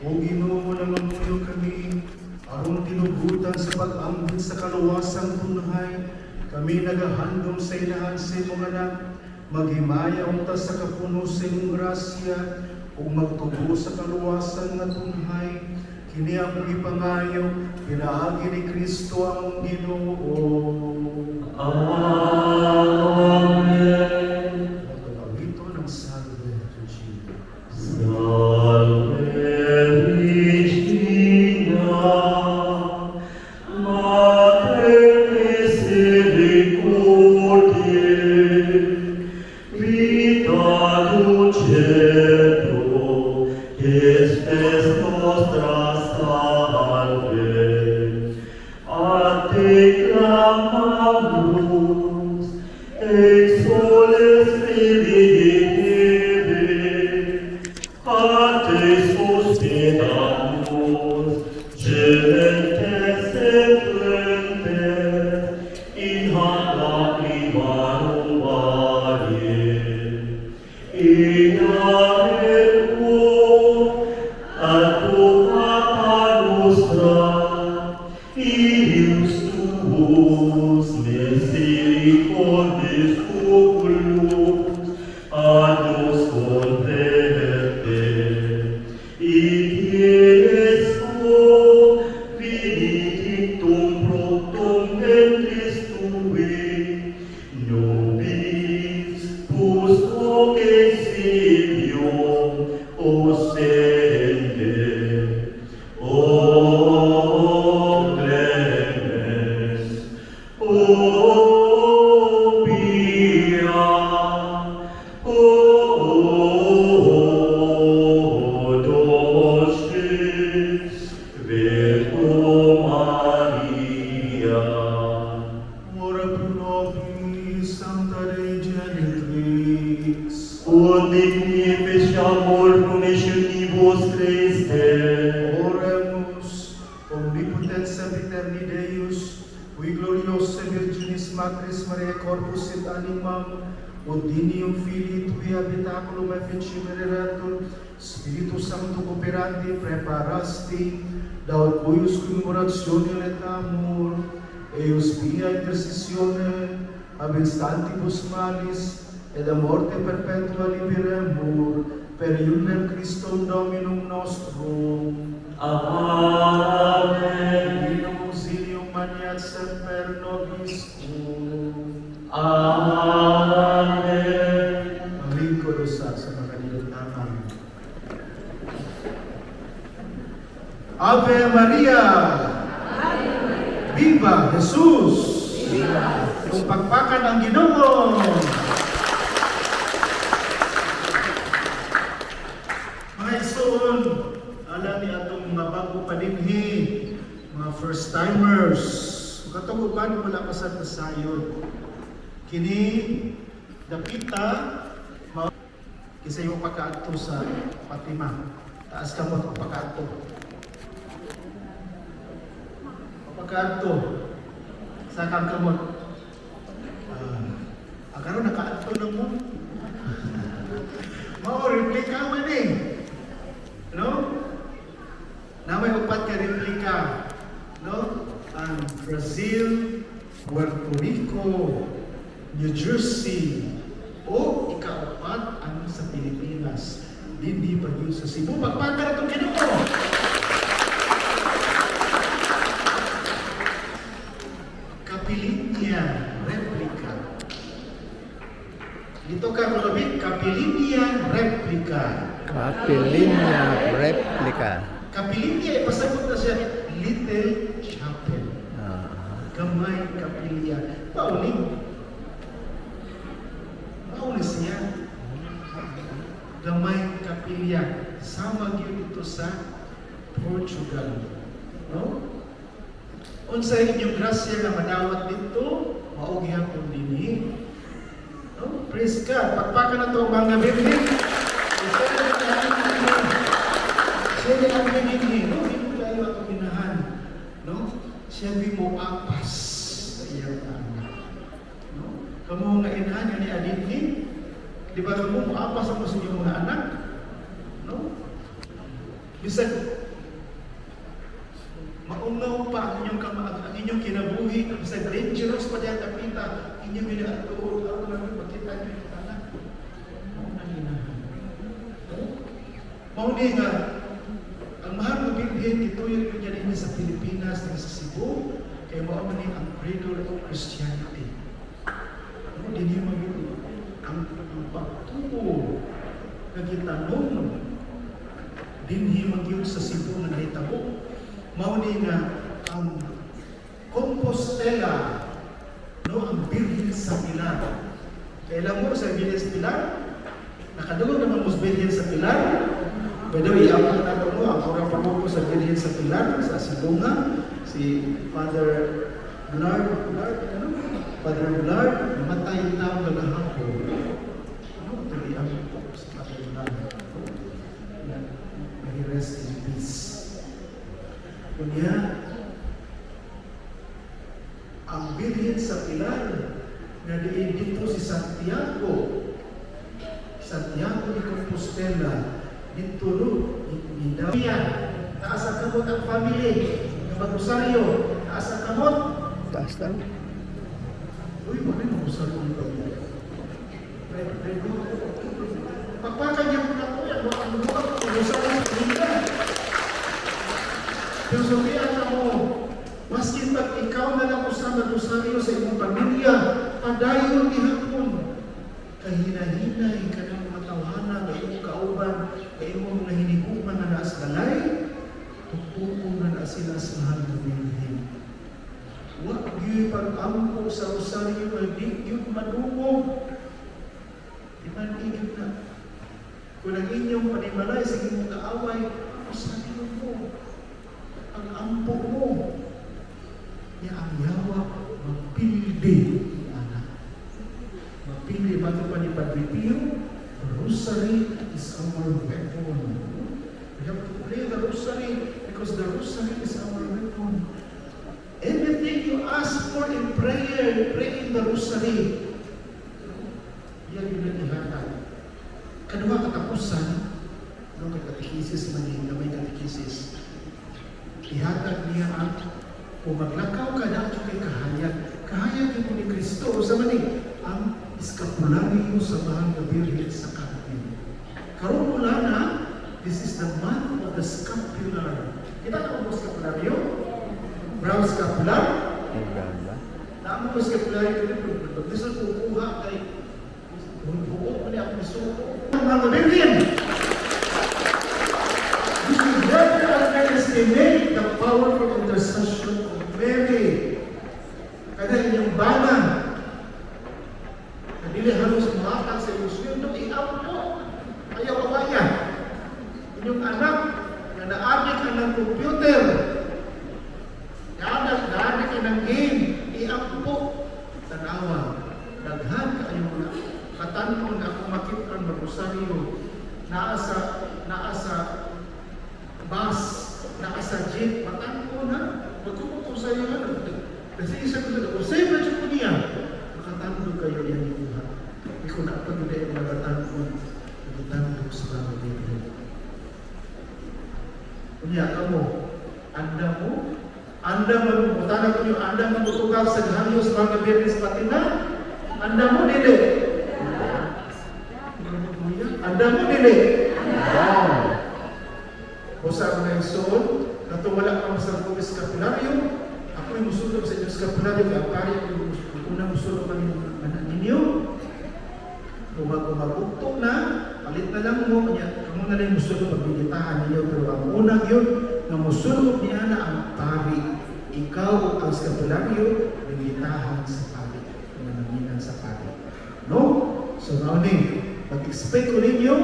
[SPEAKER 3] O Ginoo, nangamuyo kami, aron tinugutan sa pag-ambit sa kaluwasang tunhay, kami nagahandom sa inahan sa imong anak, maghimaya unta sa kapuno sa imong grasya, ug magtubo sa kaluwasan nga tunhay, kini ang ipangayo, pinaagi ni Kristo ang Ginoo.
[SPEAKER 4] Amen.
[SPEAKER 3] Pagkabito ng Salve Regina.
[SPEAKER 4] Salve Regina, Mater misericordiae, vita dulcedo, estes nostra salve. A te clamamus, exoles Filii, a te suspiramus, gementes et plentes, in hac lacrimarum valle. Ignare tuo, advocata nostra, Ius tuus misericordis oculo, omnipotentia amor commissionibus Christe.
[SPEAKER 5] Oremus, omnipotens sempiterni Deus, qui gloriosa Virginis Matris Mariae corpus et animam, Odinium Filii Tui habitaculum efficimeratur, Spiritus Sancto operandi preparasti, daud cuius commemoratione et amor, eius via intercessione, ab instantibus malis, et a morte perpetua liberemur, per iunem Christum Dominum nostrum.
[SPEAKER 4] Amen.
[SPEAKER 5] Divino auxilium maniat semper nobiscum.
[SPEAKER 4] Amen.
[SPEAKER 5] Ang lingkod usa sa mga nilutaman. Ave Maria! Viva Jesus! Kung pagpakan ang Ginoo! Mga isuon, alam ni atong mga bago paninhi, mga first-timers, katugukan mula pa sa tasayon. Kini, dapita, kisay yung pagkaadto sa Fatima. Taas ka mo ang pagkaadto. Pagkaadto, sa kang kamot. Akaroon nakaadto lang mo. Replika man eh. No? Na may upat ka replika. No? Ang Brazil, Puerto Rico, New Jersey, o ikaapat ang sa Pilipinas. Hindi pa yun sa Cebu. Pagpagkara itong Ginoo! Kapilinya replika. Dito ka malabit, Kapilinya replika.
[SPEAKER 2] Kapilinya replika.
[SPEAKER 5] Kapilinya, ipasagot na siya, Little Chapel. Gamay kapilya. Pauling siya. Gamay kapilya. Sama yun ito sa Portugal. No? Unsa inyong grasya na madawat dito, maugyan kong dinhi. No? Praise God. Pagpaka na ito mga bibig. Siya ang binigay. No? Hindi mo tayo ito binahan. No? Siya mo apas sa iyang anak. No? Kamu nga inahan ni Adinhi. Di ba kamu mo apas mo sa iyong mga anak? No? Bisag maunaw pa ang inyong kinabuhi, bisag dangerous pa diyan tapita, inyong ginatuod ako lang makita niyo yung anak. Mauna inahan. Mauna nga ang mahal na bilhin, ituyo ko niya din sa Pilipinas, sa Cebu, kaya maaman ang cradle of Christianity. Ano, din yung magiging ang pagtubo na gitanong, din yung magiging sa Cebu na naitabo. Mauni nga ang Compostela, no, ang Birhen sa Pilar. Kailan mo sa Birhen sa Pilar? Nakadulog naman mo sa Birhen sa Pilar. By the way, ang nato mo, ang orang pamoko sa Birhen sa Pilar, sa Silunga, si Father Blard, ano? Father Blard, namatay yung tao nagahapon. Ano? Tuloy ang sa Father Blard. May rest in peace. Kunya, ang Birhen sa Pilar, na diin dito si Santiago de Compostela, dito no, ni Dawian, taas ang kamot ang family, ng Rosario, taas ang kamot.
[SPEAKER 2] Taas lang.
[SPEAKER 5] Uy, bakit mo sa kamot? Pagpakan niya mo na po yan, ang luwag ko, Rosario, hindi. Pero sabihan na mo, maskin ba't ikaw na lang usama Rosario sa iyong pamilya, padayon ni hapon. Kahina-hinay ka ng matawhanan na iyong kauban, na iyong mga hiniguman na naas balay, tutuko na na sila sa mahal na Birhen. Huwag yun pag-ampo sa Rosario, di yun manungog. Iman-igit na. Kung ang inyong panimalay sa inyong kaaway, Rosario mo. Ang ampo mo, niya ang yawa, magpildi, anak. Magpildi, bago pa ni Padre Pio, The rosary is our weapon. We have to play the rosary because the rosary is our weapon. Anything you ask for in prayer, pray in the rosary. Yan yung nagihatan. Kadua katapusan, no, may katekisis man yun, na may katekisis. Ihatag niya ang, kung maglakaw ka na kay kahayag, kahayag yung ni Kristo, sa mani, ang eskapularyo sa mahal na Birhen sa kantin. Karoon mula na, this is the month of the scapular. Kita ka mo scapularyo? Brown scapular? Naamo mo scapularyo ito rin. Pag gusto kukuha kay buo mo niya ako isuko. Ang mga Birhen! You should never underestimate the powerful intercession of Mary. Kada inyong bana, na dili halos mahatag sa iyong sweldo, iampo, ayaw kawayan. Inyong anak, na naadik ka ng computer, naadik ka ng game, iampo, tanawa. Daghan ka ayong mga katanon na kung makita ang mag-rosaryo, naa sa bus, nasa jeep, matanko na, magkukuto sa iyo na. Kasi isa ko na, o sa'yo na siya po niya, makatanko kayo yan ikuha. Hindi ko na pag-ibig ang nagatanko, nagatanko sa mga Biblia. Kunya ka mo, anda mo, mutana ko niyo, anda mo tutugaw sa gahanyo sa mga Biblia sa patina, anda mo dili. Anda mo dili. Usa mo na yung suod, natuwala ka sa mga eskapularyo, ako yung musulog sa inyong eskapularyo, kaya pari yung unang musulog ang ninyo. Kung magugtong na, palit na lang mo, kamo na lang yung musulog, magbibitahan ninyo, pero ang unang yun, na musulog niya na ang pari. Ikaw ang eskapularyo, bibitahan sa pari, nananginan sa pari. No? So now mag-expect ko ninyo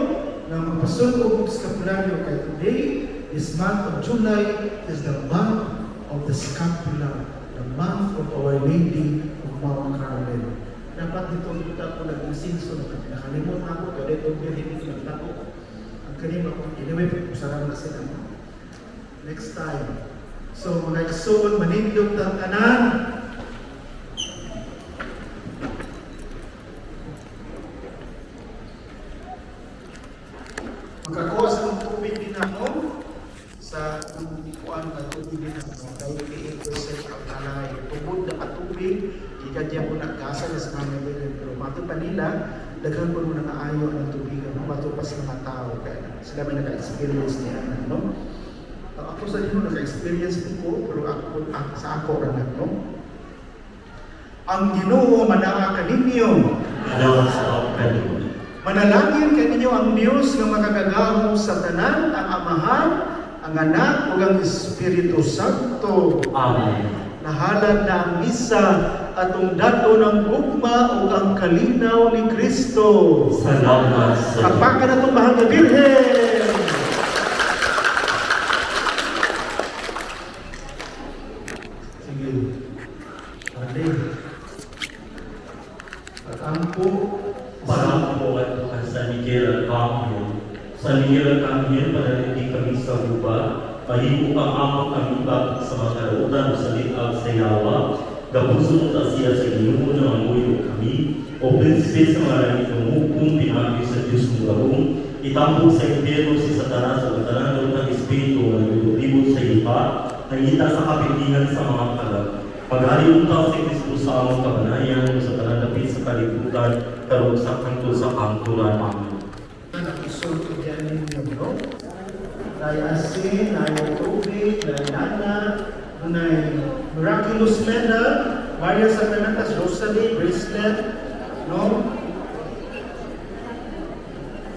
[SPEAKER 5] na magpasulog ang eskapularyo kay today, this month of July is the month of the scapular, the month of Our Lady of Mount Carmel. Dapat dito kita po nag-insinso na nakalimot na ako, kaya itong birinig ng tako. Ang kanima ko, anyway, usarang na sila. Next time. So, mga isuon, manindog ng tanan. Magkakuha sa mga tubig din ako sa kuan na tubig din ako. Kaya 88% ang alay. Tubod na katubig, ikadya po nagkasa na sa mga bilin. Pero mato pa nila, daghan po muna naayo ang tubig. Mato pa sa mga tao. Kaya sila may naka-experience niya. No? Ako sa inyo naka-experience ko, pero ako, sa ako rin. No? Ang Ginoo manaa kaninyo. Manalangin kaninyo ang Dios nga makagagahom sa tanan, ang Amahan, ang Anak, ug ang Espiritu Santo.
[SPEAKER 4] Amen.
[SPEAKER 5] Nahalad na ang misa atong dato ng gugma ug ang kalinaw ni Kristo.
[SPEAKER 4] Salamat sa
[SPEAKER 5] Kapakan na itong mahal na Birhen. Sige. Ate. Patampo.
[SPEAKER 4] Parang po at San Miguel Arcangel. San Miguel Arcangel, panaliti kami sa lupa, mahimo kang amok kami bakit sa mga karautan sa litag sa yawa, gapusun ta siya sa Ginoo na manguyo kami, o prinsipe sa mga langit ng mukong pinagi sa Diyos mong gabong, itampok sa impyerno si Satanas o tanan ng Espiritu na nagulibot sa iba, nangita sa kapitihan sa mga kalag. Paghari utaw si Kristo sa among kabanayan sa tanan-dapit sa kalibutan, karon sa kanto sa kanturan. Amen.
[SPEAKER 5] Nakisulto yan ninyo, no? Dahil asin, dahil tubig, dahil lana, dahil miraculous medal, Maria Sacramentas, Rosary, bracelet, no?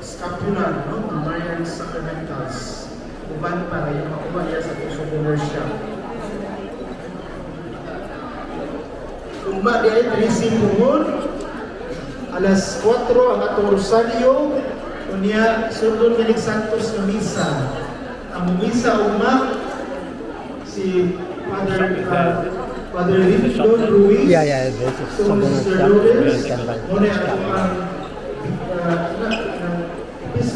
[SPEAKER 5] Scapular, no? Marian Sacramentals. Uban para yung mauban niya sa puso commercial. Tumba di ay 13 pungon, alas 4 ang atong rosaryo, unya sundon Milig Santos na misa. Ang misa uma si Father Lindon Ruiz.
[SPEAKER 2] This is
[SPEAKER 5] So,
[SPEAKER 2] someone
[SPEAKER 5] Mr.
[SPEAKER 2] who's
[SPEAKER 5] Lourdes,
[SPEAKER 2] can buy
[SPEAKER 5] muna ang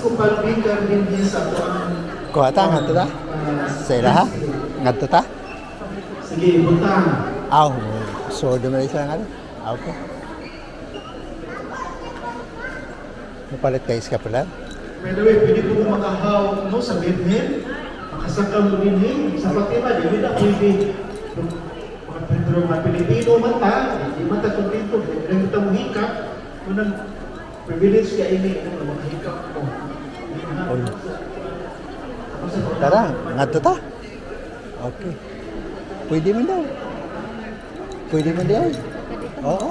[SPEAKER 5] Isko palbigan din niya sa tuang
[SPEAKER 2] Kuha ta, ngadto ta? Sa ilaha? Ngadto ta?
[SPEAKER 5] sige, butang.
[SPEAKER 2] Aw, so dumali sa nga. Okay. Mapalit kayo sa kapalan?
[SPEAKER 5] By the way, pwede po makahaw no, sa bedhead, makasakal mo din sa Fatima, di ba pwede pero mga Pilipino man ta, di man ta kumpleto, pwede kita mohika, unang privilege ka ini, makahika ko.
[SPEAKER 2] Tara, ngadto ta? Okay. Pwede man daw. Pwede man daw. Oo.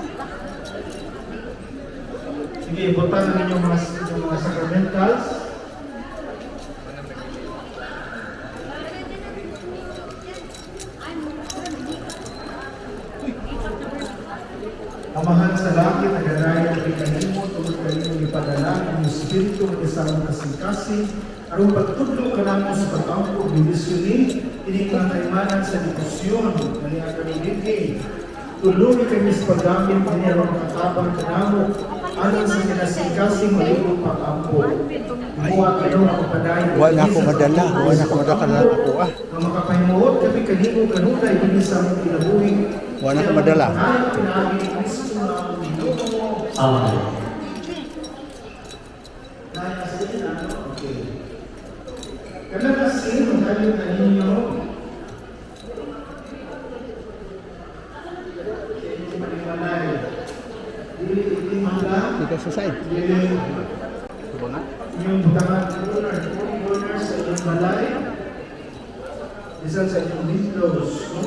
[SPEAKER 5] Sige, butang ang inyong mga sacramentals. Amahan sa langit, naganayan kay kanimo, tulad kanimo ipadala ang Espiritu ng isang kasing-kasing, aron pagtudlo ka namo sa pag-ampo, bindisyon ini nga kaimanan sa deposyon, na kami tuloy kami sa paggamit niya ng makatabang kanamo, alang sa kinasing-kasing malibong pag-ampo. Buwa kayo ang kapadayon.
[SPEAKER 2] Wala ko madala ako ah.
[SPEAKER 5] Ang makapahimuot kami kanimo kanunay, hindi sa among kinabuhi.
[SPEAKER 2] Wala ko madala.
[SPEAKER 4] Amen.
[SPEAKER 5] Karena kasi magkali kaninyo
[SPEAKER 2] Dito sa side.
[SPEAKER 5] yung butangan donor sa inyong balay, isa sa inyong windows, no?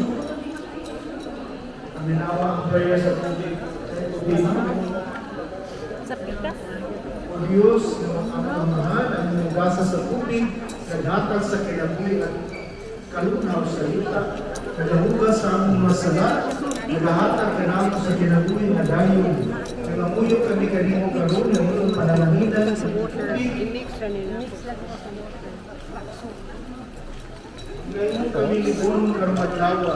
[SPEAKER 5] Ang minawa ang prayer sa tubig.
[SPEAKER 6] Sa pikas.
[SPEAKER 5] O Diyos, ang mahal, ang inyong gasa sa tubig, naghatag sa kinabuhi at kalunaw sa yuta, nagahugas sa among masala, nagahatag ka namo sa kinabuhi na dayon. Nangamuyo kami kanimo karon ng iyong panalangin sa tubig. Ngayon kami libon karmadlawa.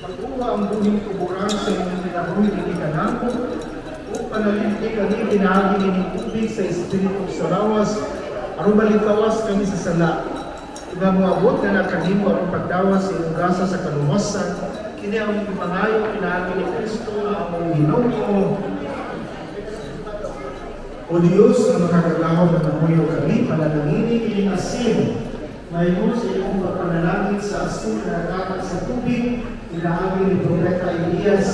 [SPEAKER 5] Pagkuha ang buhing kuburan sa inyong kinabuhi ni kanamo, o panalinti kami pinahagi ng tubig sa Espiritu sa lawas, aron balitawas kami sa sala. Iba mo abot na nakanimo aron pagdawas sa iyong gasa sa kaluwasan, kini ang ipangayo pinahagi ni Kristo ang among Ginoo. O Diyos na makakagahom na namuyo kami, panalanginin inyong asin, mayroon sa iyong pagpanalangin sa asin na nagkakag sa tubig, pinahagi ni Propeta Elias,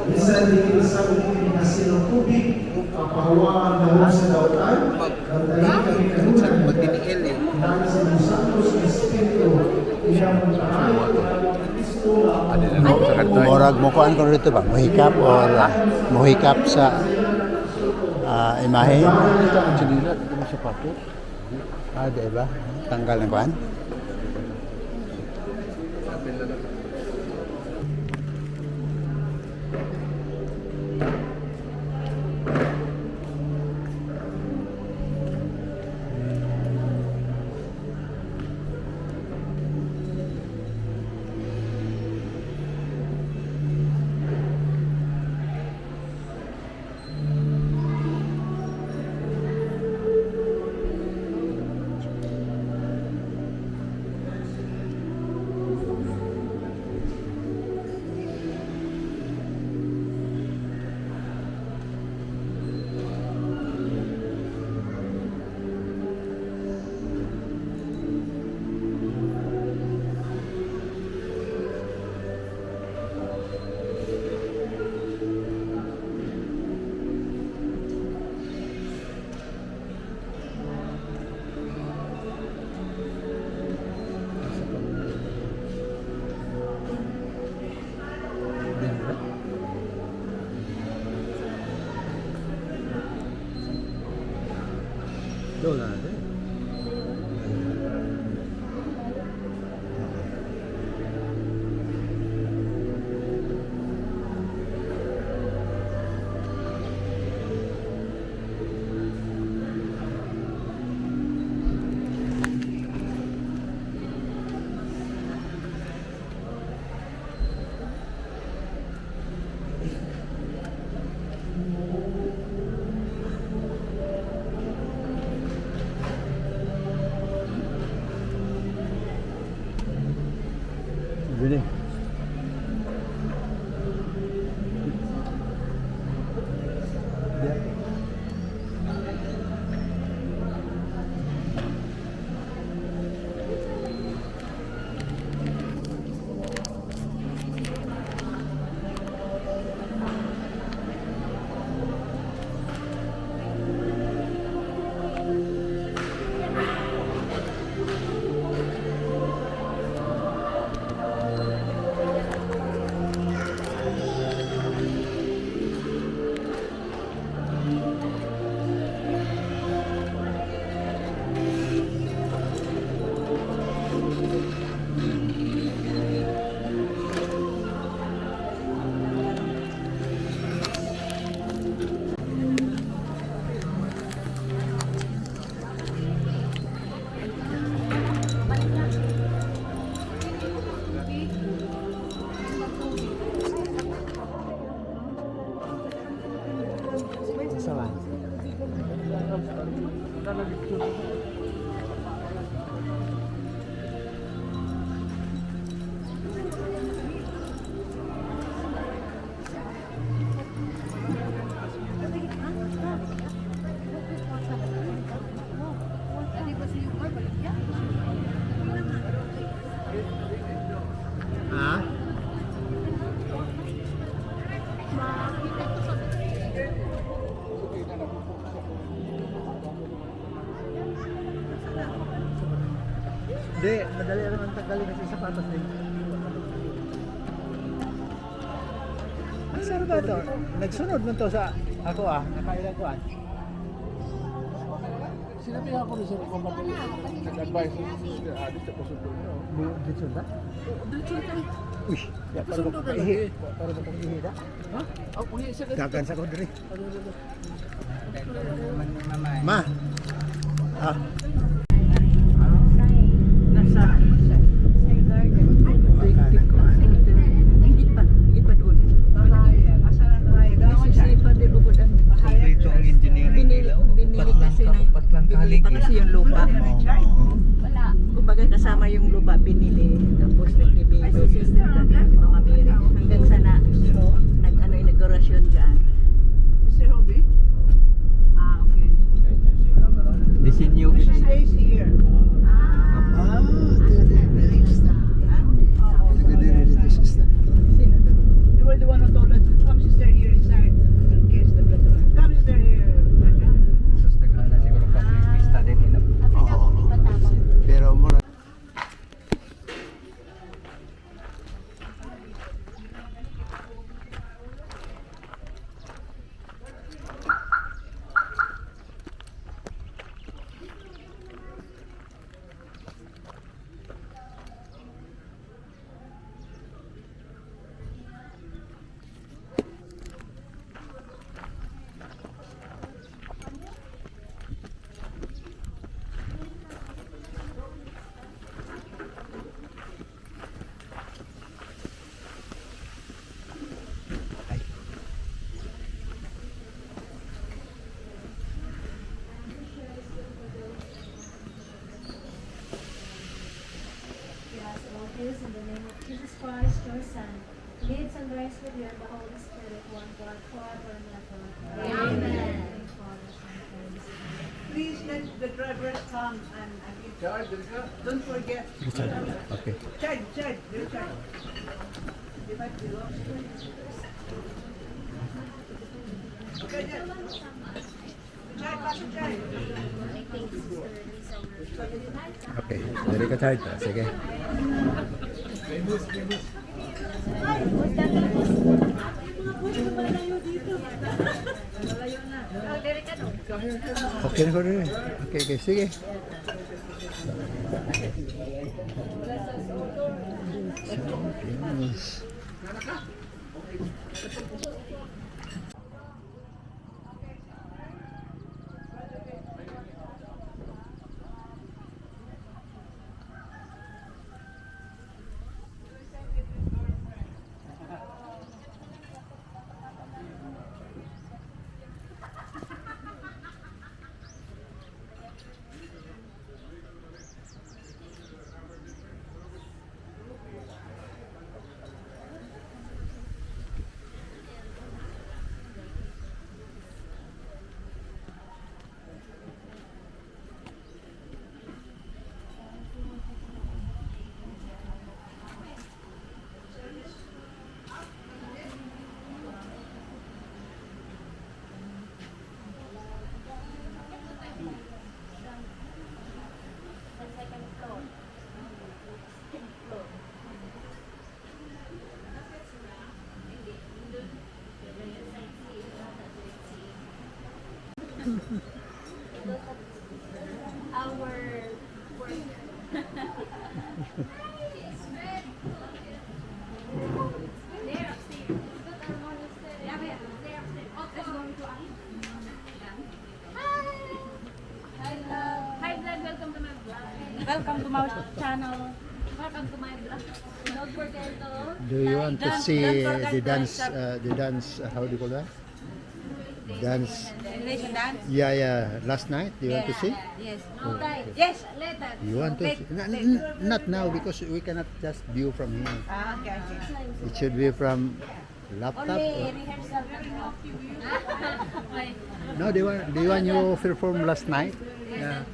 [SPEAKER 5] minsan din sa ulit ng asin ng tubig, papahawakan daw sa dautan, kantahin kami kanunan, pinahagi sa mga santos ng Espiritu, iyang pagpangayo, pinahagi ni Kristo ang
[SPEAKER 2] Murag mo kuan ko dito ba? Muhikap or muhikap sa imahe. Chinila dito sa pato. Diba? Tanggal ng kuan. Doon na. Bili. Sama. Ha? Hindi, madali naman tanggalin kasi sapatos din. Ang sarap ba ito? Nagsunod mo to sa ako nakailan ko
[SPEAKER 6] Sinabihan ko rin sir kung bakit nag-advise dito po sundo nyo.
[SPEAKER 2] Dito ba?
[SPEAKER 6] Dito tayo.
[SPEAKER 2] Uy, para mo kong ihi. Para mo kong ihi na.
[SPEAKER 6] Ha? Ako uwi sir.
[SPEAKER 2] Dagan sa kondri. Ma. Ah.
[SPEAKER 1] Nasa
[SPEAKER 2] Kompleto ang engineering nila.
[SPEAKER 7] Binili pa kasi yung lupa. Wala. Kumbaga kasama yung lupa binili. Tapos nagbibigay mga miri. Hanggang sa nag-inaugurasyon dyan.
[SPEAKER 1] Mr. Hobby? Ah, okay.
[SPEAKER 2] Disenyo.
[SPEAKER 1] She stays here.
[SPEAKER 2] Ah,
[SPEAKER 1] You were the one who told us, come sister here inside. In case the blood come sister here.
[SPEAKER 2] Pero mura.
[SPEAKER 8] Is in the name of Jesus Christ, your Son, lives and reigns with you and the Holy Spirit, one God, forever and ever. Amen. Father, Son, and Holy Spirit.
[SPEAKER 1] Please let the drivers come and give charge. Don't forget.
[SPEAKER 2] Okay.
[SPEAKER 1] Charge, your charge. They might be lost. Okay, then. Charge, pass the charge.
[SPEAKER 8] I think Sister Lisa will
[SPEAKER 2] Okay. Dari ka charge. Sige. Okay na ko rin. Okay, sige. Champions.
[SPEAKER 8] Our work. There upstairs. Yeah, there upstairs. Let's go to Hi vlog, welcome to my vlog. Welcome to my channel. Welcome to my vlog. Don't forget to
[SPEAKER 2] Do you want to
[SPEAKER 7] Don't-
[SPEAKER 2] see
[SPEAKER 7] don't forget
[SPEAKER 2] the
[SPEAKER 7] to
[SPEAKER 2] dance, how do you call that? Dance.
[SPEAKER 7] Generation dance?
[SPEAKER 2] Yeah, last night. Do you want to see?
[SPEAKER 7] Yes.
[SPEAKER 8] no guys.
[SPEAKER 7] Yes.
[SPEAKER 8] Later.
[SPEAKER 2] You want to
[SPEAKER 7] Wait,
[SPEAKER 2] see? Not now because we cannot just view from here.
[SPEAKER 7] Okay.
[SPEAKER 2] It should be from laptop.
[SPEAKER 8] Only rehearsal. Wait.
[SPEAKER 2] No, do you want you perform last night? Yeah.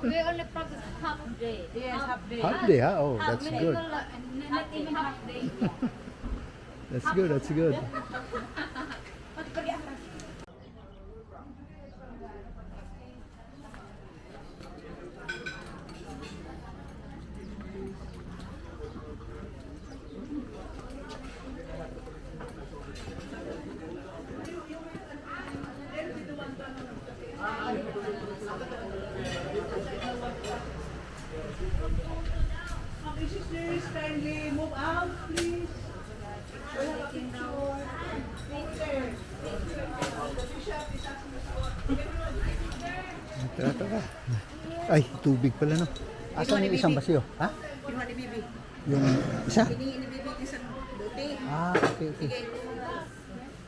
[SPEAKER 8] We only practice half day.
[SPEAKER 7] Yes, half day.
[SPEAKER 2] Half day, huh? Oh,
[SPEAKER 8] Half
[SPEAKER 2] that's
[SPEAKER 8] day.
[SPEAKER 2] good.
[SPEAKER 8] Not even half day.
[SPEAKER 2] That's good. That's good.
[SPEAKER 1] Okay, sisters, kindly move out, please. We have a picture. There. The bishop is asking us for.
[SPEAKER 2] Tara. Ay, tubig pala no. Asan yung isang basyo? Ha?
[SPEAKER 7] Kinuha ni Bibi.
[SPEAKER 2] Yung isa?
[SPEAKER 7] Hiningi ni Bibi isang bote.
[SPEAKER 2] Ah, okay.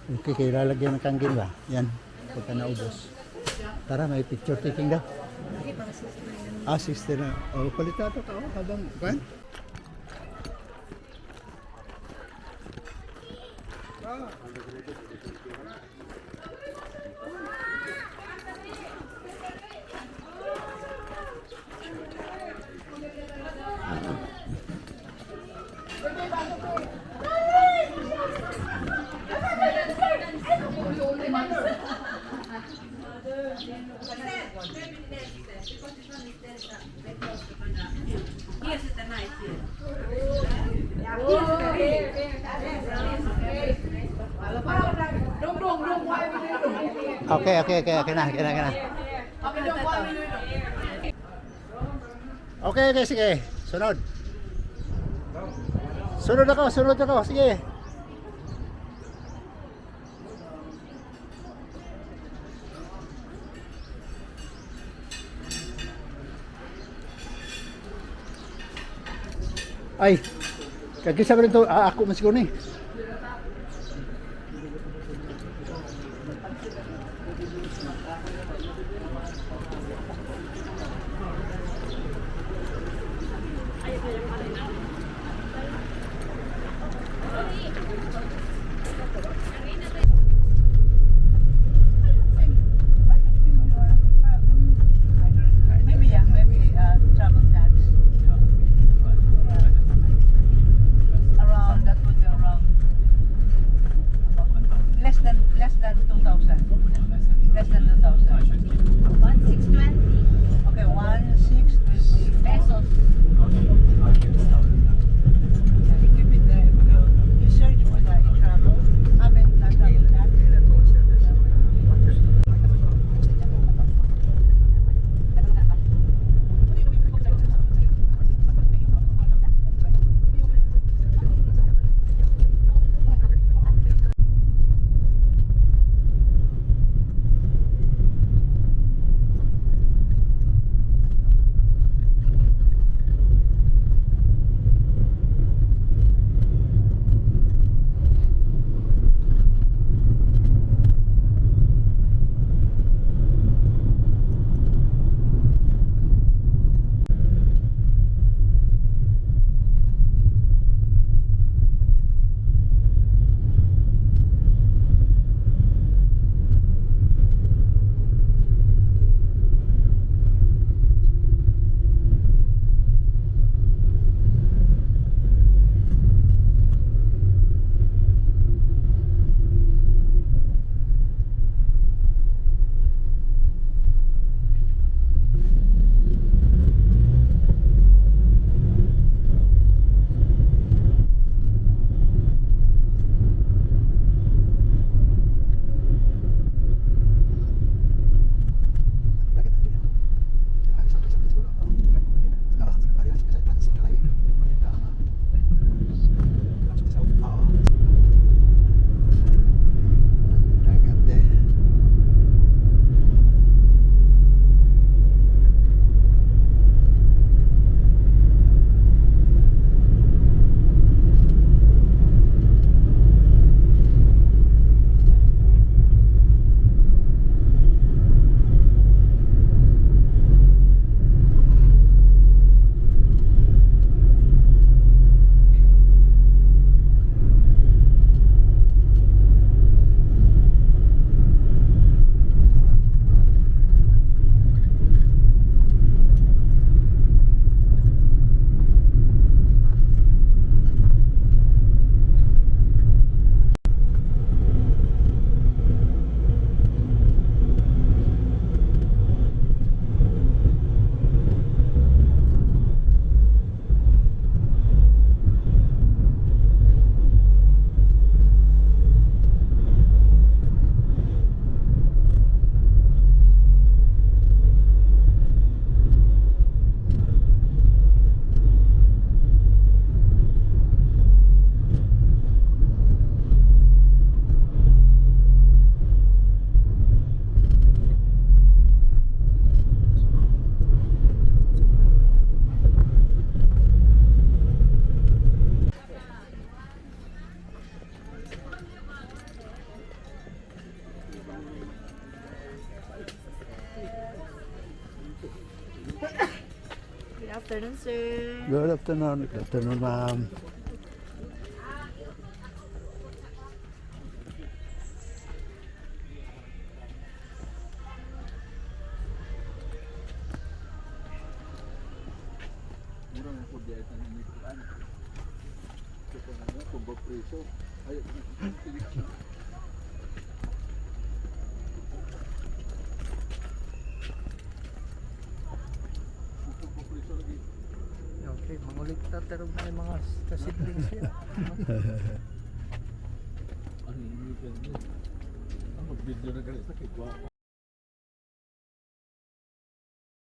[SPEAKER 2] Okay, kaya lalagyan ng kanggin ba? Yan, pagka naubos. Tara, may picture taking daw. Ah, sister na. Oh, palitato ka habang, kan?
[SPEAKER 7] Yes, it's a nice here.
[SPEAKER 2] Okay na. Okay, sige. Sunod. Sunod ako. Sige. Ay, kagisa ko rin to. Ako man siguro ni.
[SPEAKER 1] Maybe travel tax. Around, that would be around less than 2,000. Less than 2,000.
[SPEAKER 7] 1620
[SPEAKER 1] Okay, 1,620
[SPEAKER 7] pesos.
[SPEAKER 1] Keep it there. You search for that in travel.
[SPEAKER 7] afternoon, sir.
[SPEAKER 2] Good afternoon. Good afternoon, ma'am.
[SPEAKER 6] Murang ang food diet ng inikuan. Ito po nga, kung ba preso. Ay, kung ba preso lagi.
[SPEAKER 3] Okay, mangulit na tarong na yung mga kasiblings niya.
[SPEAKER 6] Ano yung inikuan niya? Ang mag-video na ganit sa kigwa ko.